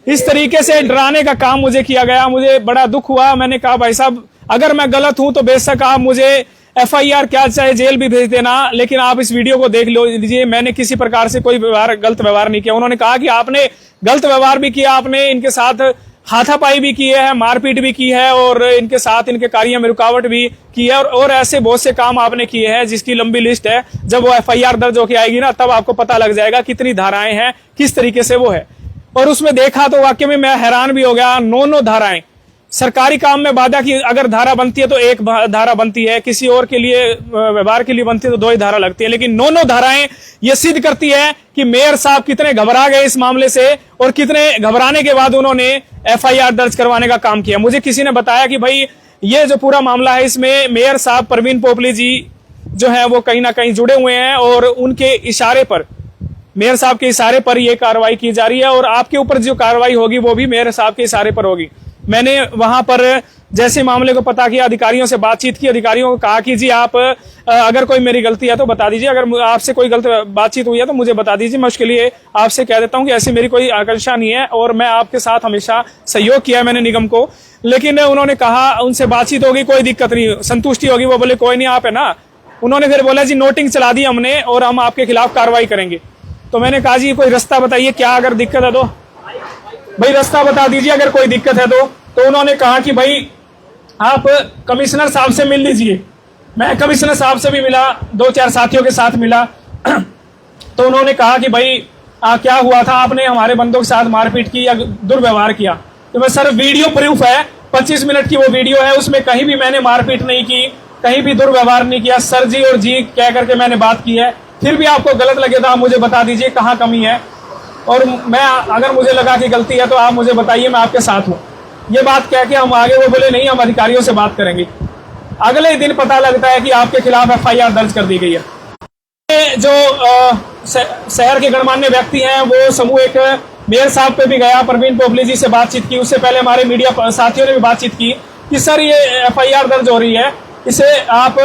इस तरीके से डराने का काम मुझे किया गया, मुझे बड़ा दुख हुआ। मैंने कहा भाई साहब अगर मैं गलत हूं तो बेशक आप मुझे FIR क्या चाहे जेल भी भेज देना, लेकिन आप इस वीडियो को देख लीजिए, मैंने किसी प्रकार से कोई गलत व्यवहार नहीं किया। उन्होंने कहा कि आपने गलत व्यवहार भी किया, आपने इनके साथ हाथापाई भी की है, मारपीट भी की है और इनके साथ इनके कार्य में रुकावट भी की है और ऐसे बहुत से काम आपने किए हैं जिसकी लंबी लिस्ट है। जब वो FIR दर्ज होकर आएगी ना तब आपको पता लग जाएगा कितनी धाराएं हैं, किस तरीके से वो है। और उसमें देखा तो वाकई में मैं हैरान भी हो गया। 9 धाराएं, सरकारी काम में बाधा की अगर धारा बनती है तो एक धारा बनती है, किसी और के लिए व्यवहार के लिए बनती है तो 2 ही धारा लगती है, लेकिन 9 धाराएं ये सिद्ध करती है कि मेयर साहब कितने घबरा गए इस मामले से और कितने घबराने के बाद उन्होंने FIR दर्ज करवाने का काम किया। मुझे किसी ने बताया कि भाई ये जो पूरा मामला है इसमें मेयर साहब परवीन पोपली जी जो है वो कहीं ना कहीं जुड़े हुए हैं और उनके इशारे पर, मेयर साहब के इशारे पर यह कार्रवाई की जा रही है और आपके ऊपर जो कार्रवाई होगी वो भी मेयर साहब के इशारे पर होगी। मैंने वहां पर जैसे मामले को पता किया, अधिकारियों से बातचीत की, अधिकारियों को कहा कि जी आप अगर कोई मेरी गलती है तो बता दीजिए, अगर आपसे कोई गलत बातचीत हुई है तो मुझे बता दीजिए, मैं उसके लिए आपसे कह देता हूं कि ऐसी मेरी कोई आकांक्षा नहीं है और मैं आपके साथ हमेशा सहयोग किया है मैंने निगम को। लेकिन उन्होंने कहा उनसे बातचीत होगी, कोई दिक्कत नहीं, संतुष्टि होगी। वो बोले कोई नहीं, आप है ना। उन्होंने फिर बोला जी नोटिंग चला दी हमने और हम आपके खिलाफ कार्रवाई करेंगे। तो मैंने कहा जी कोई रास्ता बताइए, क्या अगर दिक्कत है तो भाई रास्ता बता दीजिए अगर कोई दिक्कत है तो उन्होंने कहा कि भाई आप कमिश्नर साहब से मिल लीजिए। मैं कमिश्नर साहब से भी मिला, 2-4 साथियों के साथ मिला तो उन्होंने कहा कि भाई क्या हुआ था, आपने हमारे बंदों के साथ मारपीट की या दुर्व्यवहार किया? तो मैं सर वीडियो प्रूफ है, 25 मिनट की वो वीडियो है, उसमें कहीं भी मैंने मारपीट नहीं की, कहीं भी दुर्व्यवहार नहीं किया, सर जी और जी कह करके मैंने बात की है। फिर भी आपको गलत लगे तो आप मुझे बता दीजिए कहाँ कमी है और मैं अगर मुझे लगा कि गलती है तो आप मुझे बताइए, मैं आपके साथ हूँ। ये बात कह के हम आगे, वो बोले नहीं हम अधिकारियों से बात करेंगे। अगले दिन पता लगता है कि आपके खिलाफ FIR दर्ज कर दी गई है। जो शहर के गणमान्य व्यक्ति हैं वो समूह एक मेयर साहब पे भी गया, परवीन पोपली जी से बातचीत की, उससे पहले हमारे मीडिया साथियों ने भी बातचीत की कि सर ये FIR दर्ज हो रही है, इसे आप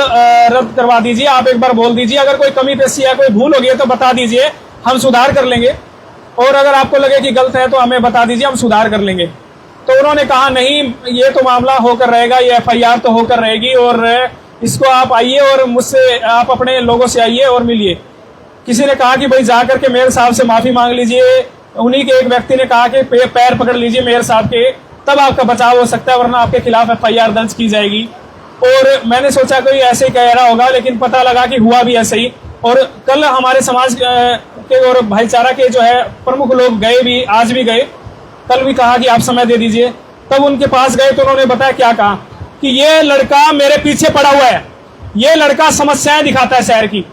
रद्द करवा दीजिए, आप एक बार बोल दीजिए, अगर कोई कमी पेशी है, कोई भूल हो गई है तो बता दीजिए, हम सुधार कर लेंगे और अगर आपको लगे कि गलत है तो हमें बता दीजिए, हम सुधार कर लेंगे। तो उन्होंने कहा नहीं, ये तो मामला होकर रहेगा, ये FIR तो होकर रहेगी और इसको आप आइए और मुझसे आप अपने लोगों से आइए और मिलिए। किसी ने कहा कि भाई जाकर के मेयर साहब से माफी मांग लीजिए, उन्हीं के एक व्यक्ति ने कहा कि पैर पकड़ लीजिए मेयर साहब के, तब आपका बचाव हो सकता है वरना आपके खिलाफ FIR दर्ज की जाएगी। और मैंने सोचा कोई ऐसे ही कह रहा होगा, लेकिन पता लगा कि हुआ भी ऐसे ही। और कल हमारे समाज के और भाईचारा के जो है प्रमुख लोग गए भी, आज भी गए, कल भी कहा कि आप समय दे दीजिए। तब उनके पास गए तो उन्होंने बताया, क्या कहा कि ये लड़का मेरे पीछे पड़ा हुआ है, ये लड़का समस्याएं दिखाता है शहर की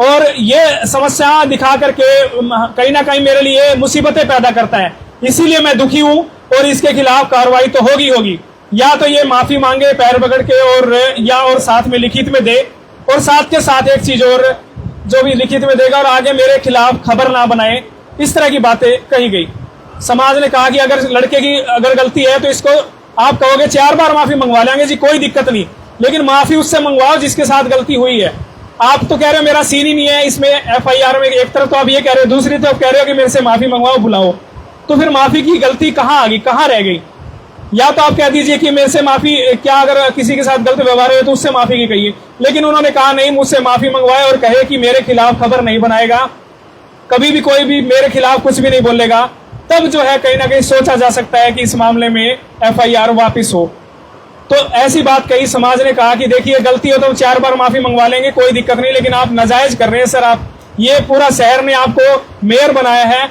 और ये समस्या दिखा करके कहीं ना कहीं मेरे लिए मुसीबतें पैदा करता है, इसीलिए मैं दुखी हूं और इसके खिलाफ कार्रवाई तो होगी। या तो ये माफी मांगे पैर पकड़ के और साथ में लिखित में दे, और साथ के साथ एक चीज और, जो भी लिखित में देगा और आगे मेरे खिलाफ खबर ना बनाए, इस तरह की बातें कही गई। समाज ने कहा कि अगर लड़के की अगर गलती है तो इसको आप कहोगे 4 बार माफी मंगवा लेंगे जी, कोई दिक्कत नहीं, लेकिन माफी उससे मंगवाओ जिसके साथ गलती हुई है। आप तो कह रहे हो मेरा सीन ही नहीं है इसमें FIR में, एक तरफ तो आप ये कह रहे हो, दूसरी तरफ कह रहे हो कि मेरे से माफी मंगवाओ, बुलाओ। तो फिर माफी की गलती कहाँ आ गई, कहाँ रह गई? या तो आप कह दीजिए कि मेरे से माफी, क्या अगर किसी के साथ गलत व्यवहार है तो उससे माफी की कहिए, लेकिन उन्होंने कहा नहीं, मुझसे माफी मंगवाए और कहे कि मेरे खिलाफ खबर नहीं बनाएगा, कभी भी कोई भी मेरे खिलाफ कुछ भी नहीं बोलेगा, तब जो है कहीं ना कहीं सोचा जा सकता है कि इस मामले में FIR वापिस हो। तो ऐसी बात कही। समाज ने कहा कि देखिए गलती हो तो 4 बार माफी मंगवा लेंगे, कोई दिक्कत नहीं, लेकिन आप नाजायज कर रहे हैं सर। आप, ये पूरा शहर ने आपको मेयर बनाया है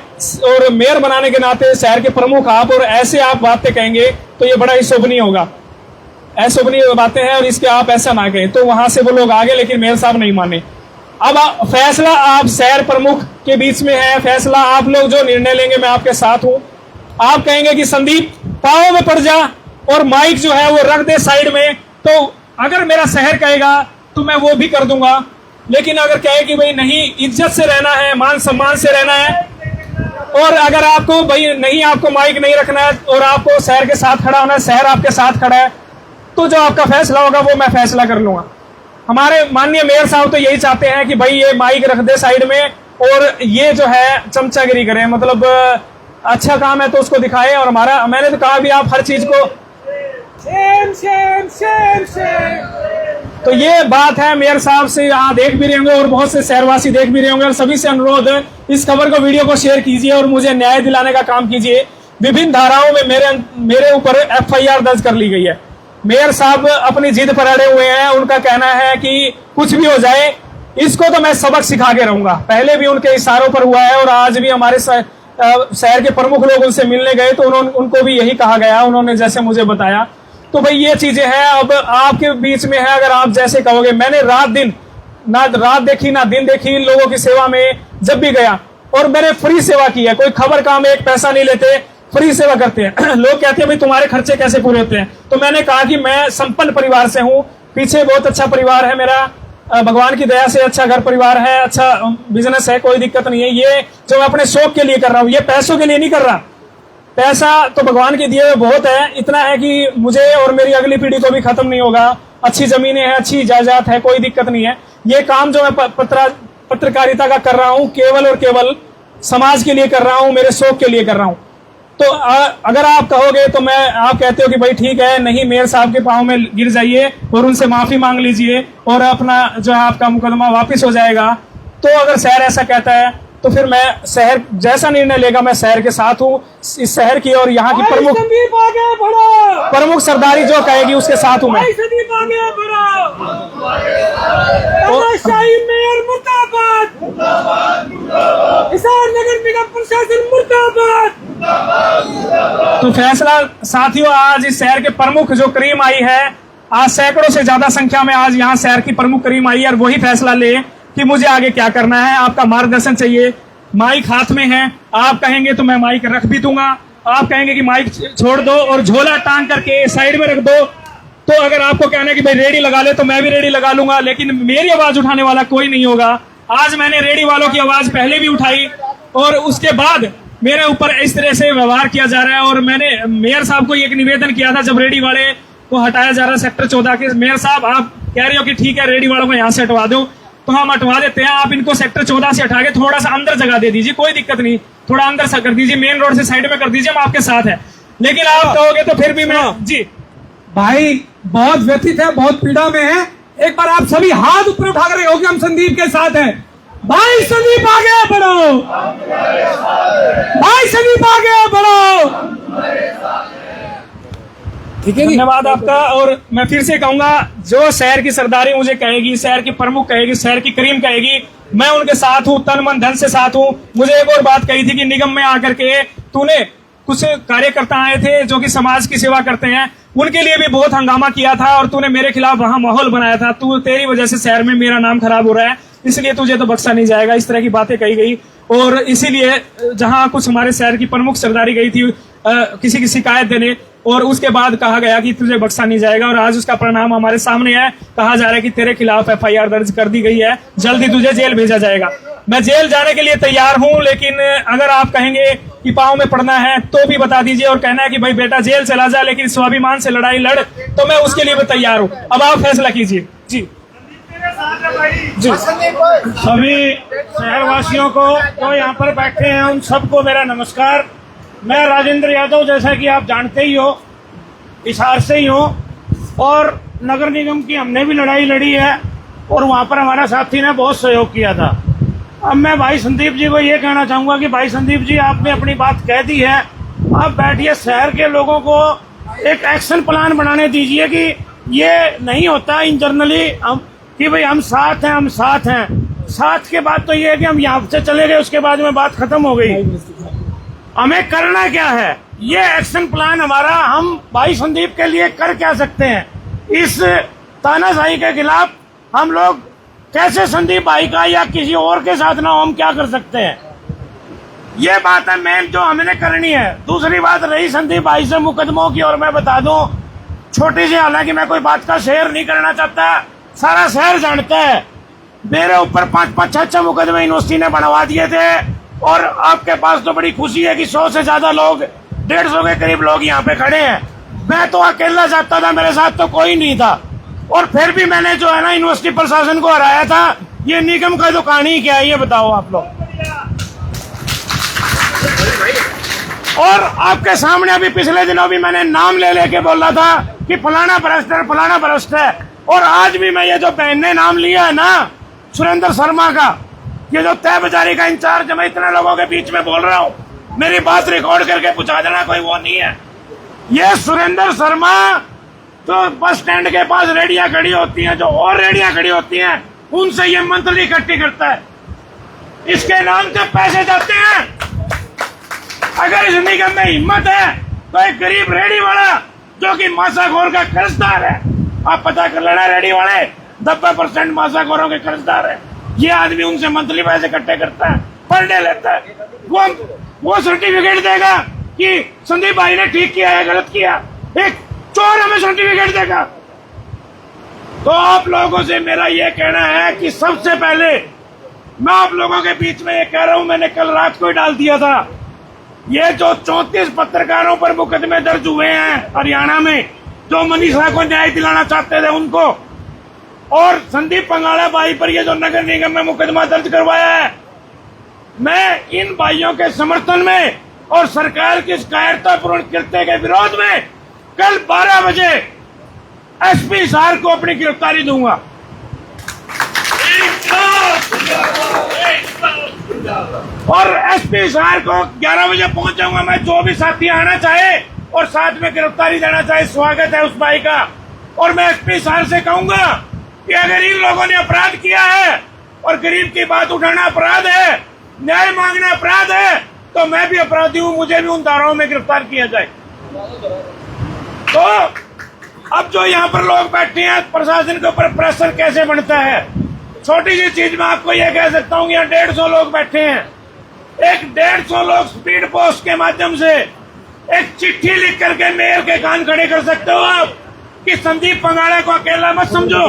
और मेयर बनाने के नाते शहर के प्रमुख आप, और ऐसे आप बातें कहेंगे तो ये बड़ा ही शोभनीय होगा, अशोभनीय बातें हैं और इसके आप ऐसा ना कहें। तो वहां से वो लोग आगे, लेकिन मेयर साहब नहीं माने। अब फैसला आप शहर प्रमुख के बीच में है, फैसला आप लोग जो निर्णय लेंगे मैं आपके साथ हूं। आप कहेंगे कि संदीप पाँव में पड़ जा और माइक जो है वो रख दे साइड में, तो अगर मेरा शहर कहेगा तो मैं वो भी कर दूंगा, लेकिन अगर कहे कि भाई नहीं, इज्जत से रहना है, मान सम्मान से रहना है, और अगर आपको भाई नहीं, आपको माइक नहीं रखना है और आपको शहर के साथ खड़ा होना है, शहर आपके साथ खड़ा है, तो जो आपका फैसला होगा वो मैं फैसला कर लूंगा। हमारे माननीय मेयर साहब तो यही चाहते हैं कि भाई ये माइक रख दे साइड में और ये जो है चमचागिरी करे, मतलब अच्छा काम है तो उसको दिखाए। और हमारा, मैंने तो कहा भी आप हर चीज को तो ये बात है मेयर साहब से, यहाँ देख भी रहे होंगे और बहुत से शहरवासी देख भी रहे होंगे। और सभी से अनुरोध है, इस खबर को, वीडियो को शेयर कीजिए और मुझे न्याय दिलाने का काम कीजिए। विभिन्न धाराओं में मेरे ऊपर FIR दर्ज कर ली गई है। मेयर साहब अपनी जिद पर अड़े हुए हैं। उनका कहना है कि कुछ भी हो जाए, इसको तो मैं सबक सिखा के रहूंगा। पहले भी उनके इशारों पर हुआ है और आज भी हमारे शहर के प्रमुख लोग उनसे मिलने गए तो उनको भी यही कहा गया, उन्होंने जैसे मुझे बताया। तो भाई ये चीजें हैं, अब आपके बीच में है, अगर आप जैसे कहोगे। मैंने रात देखी ना दिन देखी इन लोगों की सेवा में जब भी गया, और मैंने फ्री सेवा की है। कोई खबर काम एक पैसा नहीं लेते, फ्री सेवा करते हैं। लोग कहते हैं भाई तुम्हारे खर्चे कैसे पूरे होते हैं, तो मैंने कहा कि मैं संपन्न परिवार से हूँ, पीछे बहुत अच्छा परिवार है मेरा, भगवान की दया से अच्छा घर परिवार है, अच्छा बिजनेस है, कोई दिक्कत नहीं है। ये जो मैं अपने शौक के लिए कर रहा हूँ, ये पैसों के लिए नहीं कर रहा। पैसा तो भगवान के दिए हुए बहुत है, इतना है कि मुझे और मेरी अगली पीढ़ी को भी खत्म नहीं होगा। अच्छी जमीनें हैं, अच्छी जायदाद है, कोई दिक्कत नहीं है। ये काम जो मैं पत्रकारिता का कर रहा हूँ, केवल और केवल समाज के लिए कर रहा हूँ, मेरे शौक के लिए कर रहा हूँ। तो अगर आप कहोगे तो आप कहते हो कि भाई ठीक है, नहीं, मेयर साहब के पांव में गिर जाइए और उनसे माफी मांग लीजिए और अपना जो है आपका मुकदमा वापस हो जाएगा। तो अगर शहर ऐसा कहता है तो फिर मैं, शहर जैसा निर्णय लेगा, मैं शहर के साथ हूँ। इस शहर की और यहाँ की प्रमुख सरदारी जो कहेगी उसके साथ हूँ मैं। तो फैसला साथियों, आज इस शहर के प्रमुख जो करीम आई है, आज सैकड़ों से ज्यादा संख्या में आज यहाँ शहर की प्रमुख करीम आई है और वही फैसला ले कि मुझे आगे क्या करना है। आपका मार्गदर्शन चाहिए। माइक हाथ में है, आप कहेंगे तो मैं माइक रख भी दूंगा, आप कहेंगे कि माइक छोड़ दो और झोला टांग करके साइड में रख दो। तो अगर आपको कहना है कि भाई रेडी लगा ले तो मैं भी रेडी लगा लूंगा, लेकिन मेरी आवाज उठाने वाला कोई नहीं होगा। आज मैंने रेडी वालों की आवाज पहले भी उठाई और उसके बाद मेरे ऊपर इस तरह से व्यवहार किया जा रहा है। और मैंने मेयर साहब को एक निवेदन किया था जब रेडी वाले को हटाया जा रहा है सेक्टर 14 के, मेयर साहब आप कह रहे हो कि ठीक है रेडी वालों को यहाँ से हटवा दो, तो हम हटवा देते हैं। आप इनको सेक्टर 14 से हटा के थोड़ा सा अंदर जगह दे दीजिए, कोई दिक्कत नहीं, थोड़ा अंदर सा कर दीजिए, मेन रोड से साइड में कर दीजिए, हम आपके साथ है। लेकिन आप कहोगे तो फिर भी मैं, जी भाई बहुत व्यथित है, बहुत पीड़ा में है। एक बार आप सभी हाथ ऊपर उठा कर रहे हो कि हम संदीप के साथ हैं। भाई संदीप आगे बढ़ो, भाई संदीप आगे बढ़ो। ठीक है, धन्यवाद आपका। और मैं फिर से कहूंगा, जो शहर की सरदारी मुझे कहेगी, शहर की प्रमुख कहेगी, शहर की करीम कहेगी, मैं उनके साथ हूँ, तन मन धन से साथ हूँ। मुझे एक और बात कही थी कि निगम में आकर के तूने, कुछ कार्यकर्ता आए थे जो कि समाज की सेवा करते हैं, उनके लिए भी बहुत हंगामा किया था और तूने मेरे खिलाफ वहां माहौल बनाया था। तेरी वजह से शहर में मेरा नाम खराब हो रहा है, इसलिए तुझे तो बख्शा नहीं जाएगा, इस तरह की बातें कही गई। और इसीलिए जहां कुछ हमारे शहर की प्रमुख सरदारी गई थी किसी की शिकायत देने, और उसके बाद कहा गया कि तुझे बख्शा नहीं जाएगा, और आज उसका परिणाम हमारे सामने है। कहा जा रहा है कि तेरे खिलाफ FIR दर्ज कर दी गई है, जल्दी तुझे जेल भेजा जाएगा। मैं जेल जाने के लिए तैयार हूं, लेकिन अगर आप कहेंगे कि पांव में पड़ना है तो भी बता दीजिए, और कहना है कि भाई बेटा जेल चला जा लेकिन स्वाभिमान से लड़ाई लड़, तो मैं उसके लिए भी तैयार हूं। अब आप फैसला कीजिए। जी जी, सभी शहरवासियों को जो यहाँ पर बैठे हैं उन सबको मेरा नमस्कार। मैं राजेंद्र यादव, जैसा कि आप जानते ही हो, हिसार से ही हूँ, और नगर निगम की हमने भी लड़ाई लड़ी है और वहाँ पर हमारा साथी ने बहुत सहयोग किया था। अब मैं भाई संदीप जी को ये कहना चाहूँगा कि भाई संदीप जी, आपने अपनी बात कह दी है, आप बैठिए, शहर के लोगों को एक एक्शन प्लान बनाने दीजिए कि ये नहीं होता इंटरनली कि भाई हम साथ हैं, हम साथ हैं। साथ के बाद तो ये है कि हम यहाँ से चले गए, उसके बाद में बात खत्म हो गई। हमें करना क्या है, ये एक्शन प्लान हमारा, हम भाई संदीप के लिए कर क्या सकते हैं, इस तानाशाही के खिलाफ हम लोग कैसे संदीप भाई का या किसी और के साथ ना हो, हम क्या कर सकते हैं, ये बात है मेन जो हमने करनी है। दूसरी बात रही संदीप भाई से मुकदमों की, और मैं बता दूं छोटी सी, हालांकि मैं कोई बात का शेयर नहीं करना चाहता, सारा शहर जानता है मेरे ऊपर 5-5, 6-6 मुकदमे यूनिवर्सिटी ने बनवा दिए थे और आपके पास तो बड़ी खुशी है कि 100 से ज्यादा लोग, 150 के करीब लोग यहाँ पे खड़े हैं। मैं तो अकेला जाता था, मेरे साथ तो कोई नहीं था, और फिर भी मैंने जो है ना यूनिवर्सिटी प्रशासन को हराया था। ये निगम का तो कहानी क्या है, ये बताओ आप लोग। और आपके सामने अभी पिछले दिनों भी मैंने नाम ले लेके बोला था कि फलाना भ्रष्ट है, फलाना भ्रष्ट है, और आज भी मैं ये जो बहन ने नाम लिया है ना सुरेंद्र शर्मा का, ये जो तय बाजारी का इंचार्ज, मैं इतने लोगों के बीच में बोल रहा हूँ, मेरी बात रिकॉर्ड करके पूछा देना, कोई वो नहीं है। ये सुरेंद्र शर्मा तो बस स्टैंड के पास रेडियां खड़ी होती हैं, जो और रेडियां खड़ी होती हैं, उनसे ये मंथली इकट्ठी करता है। इसके नाम से पैसे जाते हैं। अगर इस निगम में हिम्मत है तो एक गरीब रेडी वाला जो कि मासाखोर का कर्जदार है, आप पता कर लेना, रेडी वाले 90% मासाखोरों के कर्जदार है। ये आदमी उनसे मंथली पैसे इकट्ठे करता है, पर डे लेता है। वो सर्टिफिकेट देगा कि संदीप भाई ने ठीक किया है, गलत किया। एक चोर हमें सर्टिफिकेट देगा। तो आप लोगों से मेरा ये कहना है कि सबसे पहले मैं आप लोगों के बीच में ये कह रहा हूं, मैंने कल रात को ही डाल दिया था, ये जो 34 पत्रकारों पर मुकदमे दर्ज हुए हैं हरियाणा में, जो मनीषा को न्याय दिलाना चाहते थे उनको, और संदीप पंगाड़ा भाई पर ये जो नगर निगम में मुकदमा दर्ज करवाया है, मैं इन भाइयों के समर्थन में और सरकार की इस कायरतापूर्ण कृत्य के विरोध में कल 12 बजे एसपी हिसार को अपनी गिरफ्तारी दूंगा। और एसपी हिसार को 11 बजे पहुंच जाऊंगा मैं। जो भी साथी आना चाहे और साथ में गिरफ्तारी देना चाहे, स्वागत है उस भाई का। और मैं एसपी हिसार से कहूंगा कि अगर इन लोगों ने अपराध किया है और गरीब की बात उठाना अपराध है, न्याय मांगना अपराध है, तो मैं भी अपराधी हूं, मुझे भी उन धाराओं में गिरफ्तार किया जाए। तो अब जो यहाँ पर लोग बैठे हैं, प्रशासन के ऊपर प्रेशर कैसे बनता है, छोटी सी चीज मैं आपको यह कह सकता हूँ, यहाँ 150 लोग बैठे हैं। एक 150 लोग स्पीड पोस्ट के माध्यम से एक चिट्ठी लिख करके मेयर के कान खड़े कर सकते हो आप कि संदीप पंगाड़ा को अकेला मत समझो,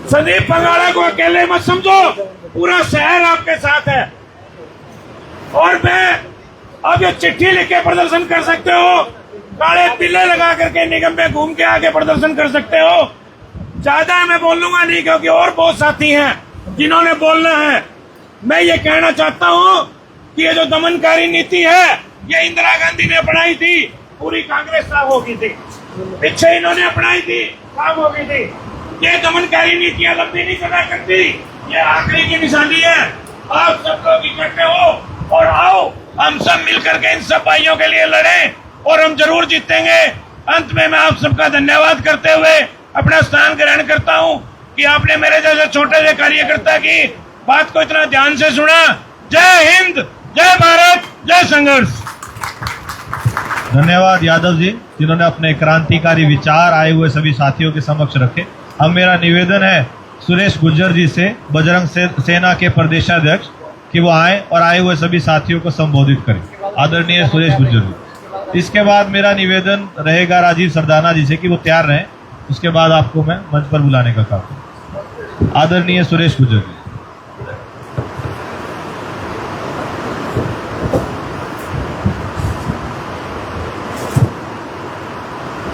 संदीप पंगाड़ा को अकेले मत समझो, पूरा शहर आपके साथ है। और मैं अब ये चिट्ठी लिख के प्रदर्शन कर सकते हो, काले पिल्ले लगा करके निगम में घूम के आके प्रदर्शन कर सकते हो। ज्यादा मैं बोलूंगा नहीं, क्योंकि और बहुत साथी हैं जिन्होंने बोलना है। मैं ये कहना चाहता हूं कि ये जो दमनकारी नीति है, ये इंदिरा गांधी ने अपनाई थी, पूरी कांग्रेस साफ हो गई थी, पीछे इन्होंने अपनाई थी, साफ हो गई थी। ये दमनकारी नीतियां लंबी नहीं चला करती, ये आखिरी की निशानी है। आप सब लोग इकट्ठे हो और आओ, हम सब मिलकर के इन सब भाइयों के लिए लड़ें और हम जरूर जीतेंगे। अंत में मैं आप सबका धन्यवाद करते हुए अपना स्थान ग्रहण करता हूं कि आपने मेरे जैसे छोटे से कार्यकर्ता की बात को इतना ध्यान से सुना। जय हिंद, जय भारत, जय संघर्ष। धन्यवाद यादव जी, जिन्होंने अपने क्रांतिकारी विचार आए हुए सभी साथियों के समक्ष रखे। अब मेरा निवेदन है सुरेश गुर्जर जी से, बजरंग सेना के प्रदेशाध्यक्ष, कि वो आए और आए हुए सभी साथियों को संबोधित करें। आदरणीय सुरेश गुर्जर जी। इसके बाद मेरा निवेदन रहेगा राजीव सरदाना जी से कि वो तैयार रहें, उसके बाद आपको मैं मंच पर बुलाने का काम। आदरणीय सुरेश गुर्जर जी।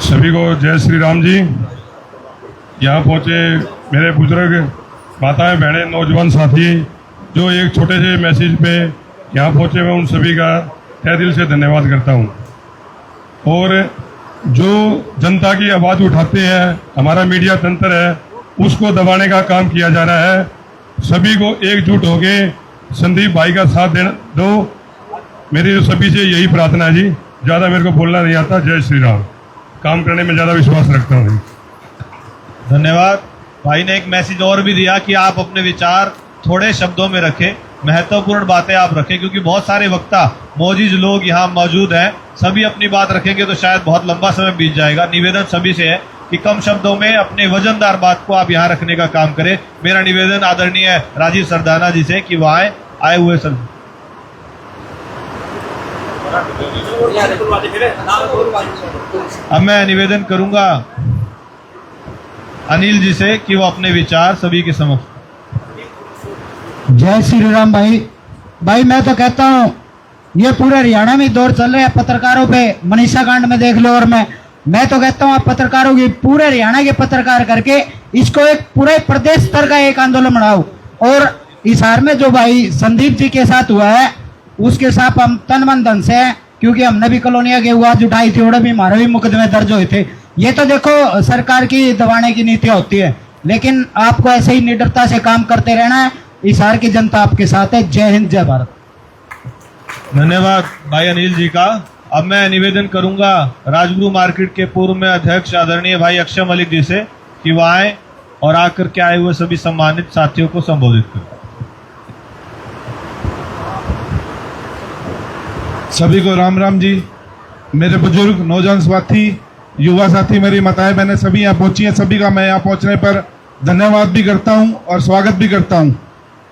सभी को जय श्री राम जी। यहाँ पहुँचे मेरे बुजुर्ग, माताएं, बहनें, नौजवान साथी जो एक छोटे से मैसेज पे यहाँ पहुँचे, मैं उन सभी का तहे दिल से धन्यवाद करता हूँ। और जो जनता की आवाज़ उठाते हैं, हमारा मीडिया तंत्र है, उसको दबाने का काम किया जा रहा है। सभी को एकजुट होके संदीप भाई का साथ देना दो, मेरी जो सभी से यही प्रार्थना है जी। ज़्यादा मेरे को बोलना नहीं आता। जय श्री राम। काम करने में ज़्यादा विश्वास रखता हूँ। धन्यवाद। भाई ने एक मैसेज और भी दिया कि आप अपने विचार थोड़े शब्दों में रखें, महत्वपूर्ण बातें आप रखें, क्योंकि बहुत सारे वक्ता मौजूद लोग यहाँ मौजूद हैं। सभी अपनी बात रखेंगे तो शायद बहुत लंबा समय बीत जाएगा। निवेदन सभी से है कि कम शब्दों में अपने वजनदार बात को आप यहाँ रखने का काम करें। मेरा निवेदन आदरणीय राजीव सरदाना जी से कि वो आए हुए सर। अब मैं निवेदन करूंगा अनिल जी से कि वो अपने विचार सभी के समक्ष। जय श्री राम भाई। भाई मैं तो कहता हूँ ये पूरे हरियाणा में दौर चल रहे हैं पत्रकारों पे, मनीषा कांड में देख लो। और मैं तो कहता हूँ आप पत्रकारों की पूरे हरियाणा के पत्रकार करके इसको एक पूरे प्रदेश स्तर का एक आंदोलन बनाओ। और हिसार में जो भाई संदीप जी के साथ हुआ है उसके साथ हम तन मन धन से हैं, क्योंकि हमने भी कॉलोनिया की आवाज उठाई थी और भी हमारे भी मुकदमे दर्ज हुए थे। ये तो देखो सरकार की दबाने की नीति होती है, लेकिन आपको ऐसे ही निडरता से काम करते रहना है। हिसार की जनता आपके साथ है। जय हिंद, जय भारत। धन्यवाद भाई अनिल जी का। अब मैं निवेदन करूंगा राजगुरु मार्केट के पूर्व में अध्यक्ष आदरणीय भाई अक्षय मलिक जी से कि वह आए और आकर के आए हुए सभी सम्मानित साथियों को संबोधित करें। सभी को राम राम जी। मेरे बुजुर्ग, नौजवान साथी, युवा साथी, मेरी माताएं बहनें सभी यहाँ पहुंची हैं। सभी का मैं यहाँ पहुंचने पर धन्यवाद भी करता हूं और स्वागत भी करता हूं।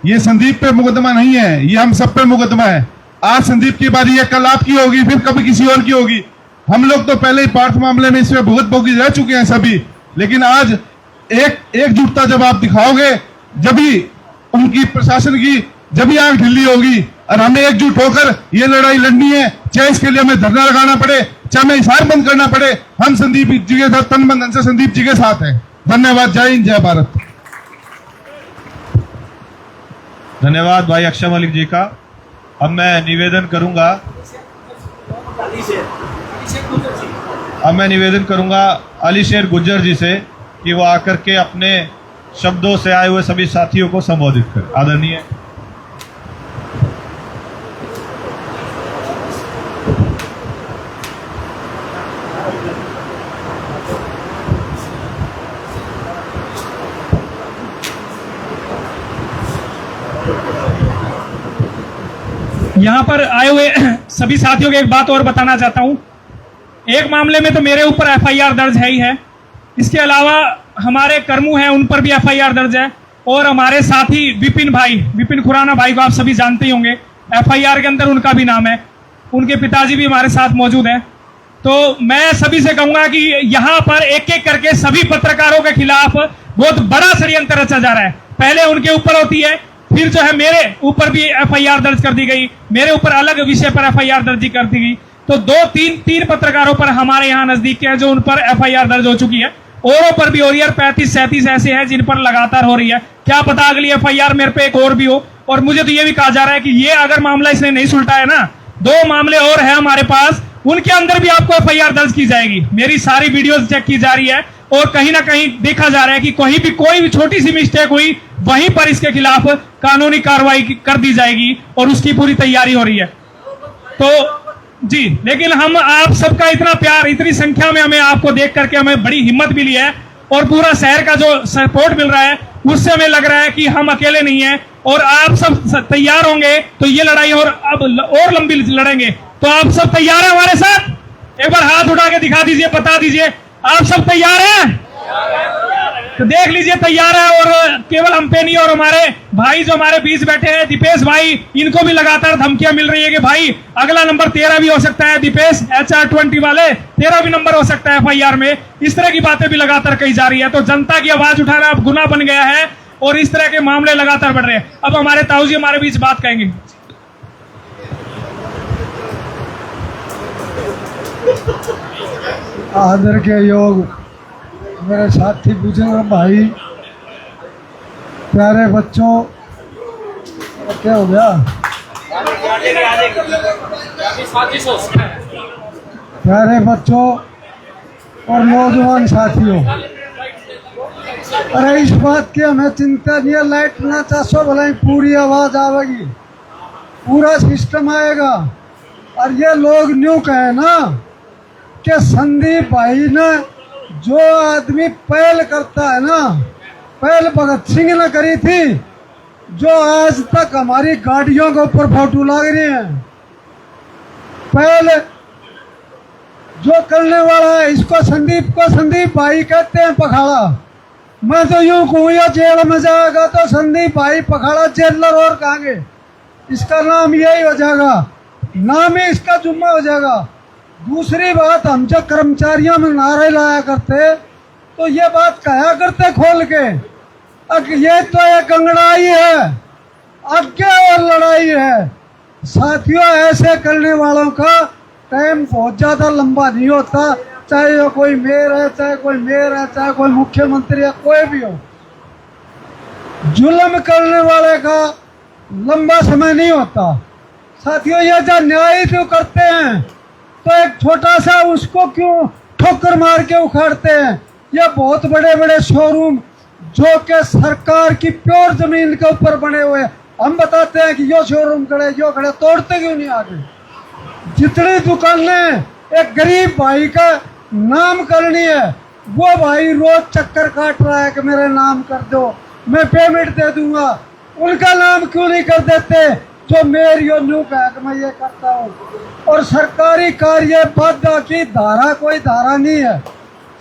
ये संदीप पे मुकदमा नहीं है, ये हम सब पे मुकदमा है। आज संदीप की बारी है, कल आपकी होगी, फिर कभी किसी और की होगी। हम लोग तो पहले ही पार्थ मामले में इसमें भुगत भोगी रह चुके हैं सभी, लेकिन आज एकजुटता जब आप दिखाओगे, जब भी उनकी प्रशासन की जब भी आंख ढिल्ली होगी और हमें एकजुट होकर ये लड़ाई लड़नी है। चाहे इसके लिए हमें धरना लगाना पड़े, चाहे हमें हिसार बंद करना पड़े, हम संदीप जी के साथ तन मन धन से संदीप जी के साथ हैं। धन्यवाद। जय हिंद, जय भारत। धन्यवाद भाई अक्षय मलिक जी का। अब मैं निवेदन करूंगा अली शेर गुज्जर जी से कि वो आकर के अपने शब्दों से आए हुए सभी साथियों को संबोधित करें। आदरणीय। यहाँ पर आए हुए सभी साथियों को एक बात और बताना चाहता हूँ। एक मामले में तो मेरे ऊपर एफआईआर दर्ज है ही है, इसके अलावा हमारे कर्मू हैं उन पर भी एफआईआर दर्ज है, और हमारे साथी विपिन खुराना भाई को आप सभी जानते ही होंगे, एफआईआर के अंदर उनका भी नाम है, उनके पिताजी भी हमारे साथ मौजूद हैं। तो मैं सभी से कहूंगा कि यहाँ पर एक एक करके सभी पत्रकारों के खिलाफ बहुत बड़ा षड्यंत्र रचा जा रहा है। पहले उनके ऊपर होती है, फिर जो है मेरे ऊपर भी एफआईआर दर्ज कर दी गई, मेरे ऊपर अलग विषय पर एफआईआर दर्ज कर दी गई। तो तीन पत्रकारों पर हमारे यहाँ नजदीक के हैं जो उन पर एफआईआर दर्ज हो चुकी है, औरों पर भी हो रही है। 35-37 ऐसे हैं जिन पर लगातार हो रही है। क्या पता अगली एफआईआर मेरे पे एक और भी हो। और मुझे तो ये भी कहा जा रहा है कि ये अगर मामला इसने नहीं सुलटाया ना, 2 मामले और है हमारे पास, उनके अंदर भी आपको एफआईआर दर्ज की जाएगी। मेरी सारी वीडियोस चेक की जा रही है और कहीं ना कहीं देखा जा रहा है कि कोई भी छोटी सी मिस्टेक हुई वहीं पर इसके खिलाफ कानूनी कार्रवाई कर दी जाएगी और उसकी पूरी तैयारी हो रही है। तो जी, लेकिन हम आप सबका इतना प्यार, इतनी संख्या में हमें आपको देख करके हमें बड़ी हिम्मत मिली है और पूरा शहर का जो सपोर्ट मिल रहा है उससे हमें लग रहा है कि हम अकेले नहीं हैं और आप सब तैयार होंगे तो ये लड़ाई और लंबी लड़ेंगे। तो आप सब तैयार हैं हमारे साथ? एक बार हाथ उठा के दिखा दीजिए, बता दीजिए आप सब तैयार हैं? तो देख लीजिए तैयार है। और केवल हम पे नहीं, और हमारे भाई जो हमारे बीच बैठे हैं, दीपेश भाई, इनको भी लगातार धमकियां मिल रही है कि भाई अगला नंबर 13 भी हो सकता है, दीपेश HR20 वाले 13 भी नंबर हो सकता है एफआईआर में। इस तरह की बातें भी लगातार कही जा रही है। तो जनता की आवाज उठाना अब गुनाह बन गया है और इस तरह के मामले लगातार बढ़ रहे हैं। अब हमारे ताऊ जी हमारे बीच बात कहेंगे। आदर के योग मेरे साथी बुजुर्ग भाई, प्यारे बच्चों, क्या हो गया? प्यारे बच्चों और नौजवान साथियों, अरे इस बात की हमें चिंता नहीं है, लाइट ना चासो भलाई पूरी आवाज आवेगी, पूरा सिस्टम आएगा। और ये लोग न्यू कहे ना कि संदीप भाई ने जो आदमी पहल करता है ना, पहल भगत सिंह ने करी थी, जो आज तक हमारी गाड़ियों के ऊपर फोटो लग रही है, पहल जो करने वाला है इसको संदीप भाई कहते हैं। पखाड़ा, मैं तो यूं कहूँ या जेल में जाएगा तो संदीप भाई पखाड़ा जेलर और कहेंगे, इसका नाम यही हो जाएगा, नाम ही इसका जुम्मा हो जाएगा। दूसरी बात, हम जो कर्मचारियों में नारे लाया करते तो ये बात कहा करते खोल के, अब ये तो एक अंगड़ाई है, आगे और लड़ाई है। साथियों, ऐसे करने वालों का टाइम बहुत ज्यादा लंबा नहीं होता, चाहे वो कोई मेयर है, चाहे कोई मेयर है, चाहे कोई मुख्यमंत्री है, कोई भी हो। जुल्म करने वाले का लंबा समय नहीं होता। साथियों, ये जो न्याय तो करते हैं तो एक छोटा सा उसको क्यों ठोकर मार के उखाड़ते हैं। ये बहुत बड़े बड़े शोरूम जो कि सरकार की प्योर जमीन के ऊपर बने हुए, हम बताते हैं कि यो शोरूम खड़े, यो खड़े, तोड़ते क्यों नहीं आगे। जितनी दुकानें एक गरीब भाई का नाम करनी है, वो भाई रोज चक्कर काट रहा है कि मेरे नाम कर दो, मैं पेमेंट दे दूंगा, उनका नाम क्यों नहीं कर देते जो मेयर यो न्यू कहा कि मैं ये करता हूँ। और सरकारी कार्य बाधा की धारा कोई धारा नहीं है।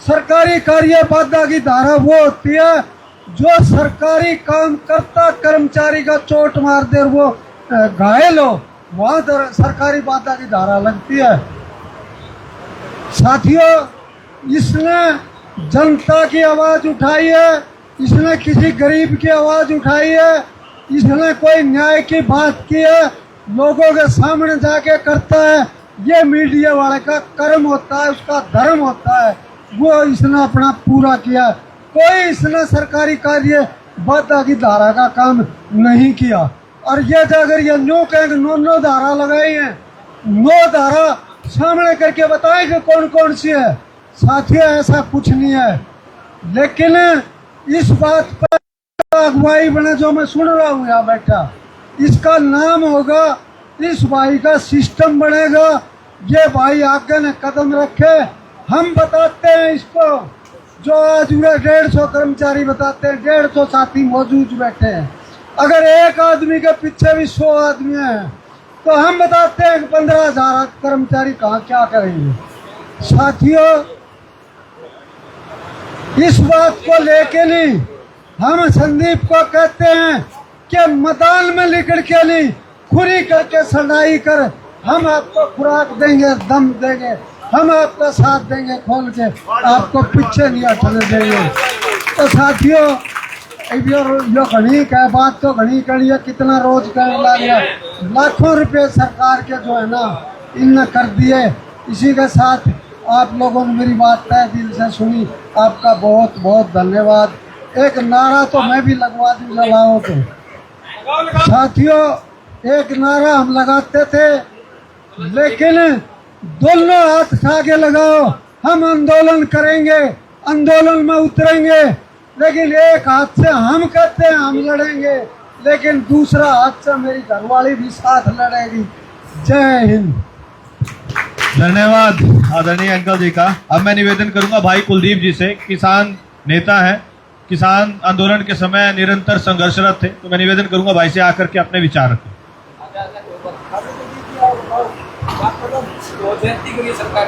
सरकारी कार्य बाधा की धारा वो होती है जो सरकारी काम करता कर्मचारी का चोट मार दे, वो घायल हो, वहां सरकारी बाधा की धारा लगती है। साथियों, इसने जनता की आवाज उठाई है, इसने किसी गरीब की आवाज उठाई है, इसने कोई न्याय की बात की है, लोगों के सामने जाके करता है। ये मीडिया वाले का कर्म होता है, उसका धर्म होता है, वो इसने अपना पूरा किया। कोई इसने सरकारी कार्य बाधा की धारा का काम नहीं किया। और ये अगर ये न्यू कहेंगे 9 धारा लगाई है, 9 धारा सामने करके बताएंगे कौन कौन सी है। साथियों, ऐसा कुछ नहीं है। लेकिन इस बात पर अगुवाई बने जो मैं सुन रहा हूँ यहाँ बैठा, इसका नाम होगा, इस भाई का सिस्टम बनेगा। ये भाई आगे ने कदम रखे, हम बताते हैं इसको, जो आज पूरे 150 कर्मचारी बताते हैं, 150 साथी मौजूद बैठे हैं। अगर एक आदमी के पीछे भी 100 आदमी हैं तो हम बताते हैं कि 15,000 कर्मचारी कहाँ क्या करेंगे। साथियों, इस बात को लेके नहीं, हम संदीप को कहते हैं कि मैदान में निकल के नहीं, खुरी करके सड़ाई कर, हम आपको खुराक देंगे, दम देंगे, हम आपका साथ देंगे खोल के, आपको पीछे नहीं हटने देंगे। तो साथियों, जो घनी का बात तो घनी करी है, कितना रोज कहने लगा, लाखों रुपए सरकार के जो है ना इनने कर दिए। इसी के साथ आप लोगों ने मेरी बात तय दिल से सुनी, आपका बहुत बहुत धन्यवाद। एक नारा तो मैं भी लगवा दूं जलाओ को। साथियों, एक नारा हम लगाते थे, लेकिन दोनों हाथ उठा के लगाओ, हम आंदोलन करेंगे, आंदोलन में उतरेंगे, लेकिन एक हाथ से हम कहते हैं हम लड़ेंगे, लेकिन दूसरा हाथ से मेरी घरवाली भी साथ लड़ेगी। जय हिंद। धन्यवाद आदरणीय अंकल जी का। अब मैं निवेदन करूंगा भाई कुलदीप जी से, किसान नेता हैं, किसान आंदोलन के समय निरंतर संघर्षरत थे, तो मैं निवेदन करूंगा भाई से आकर के अपने विचार रखें। सरकार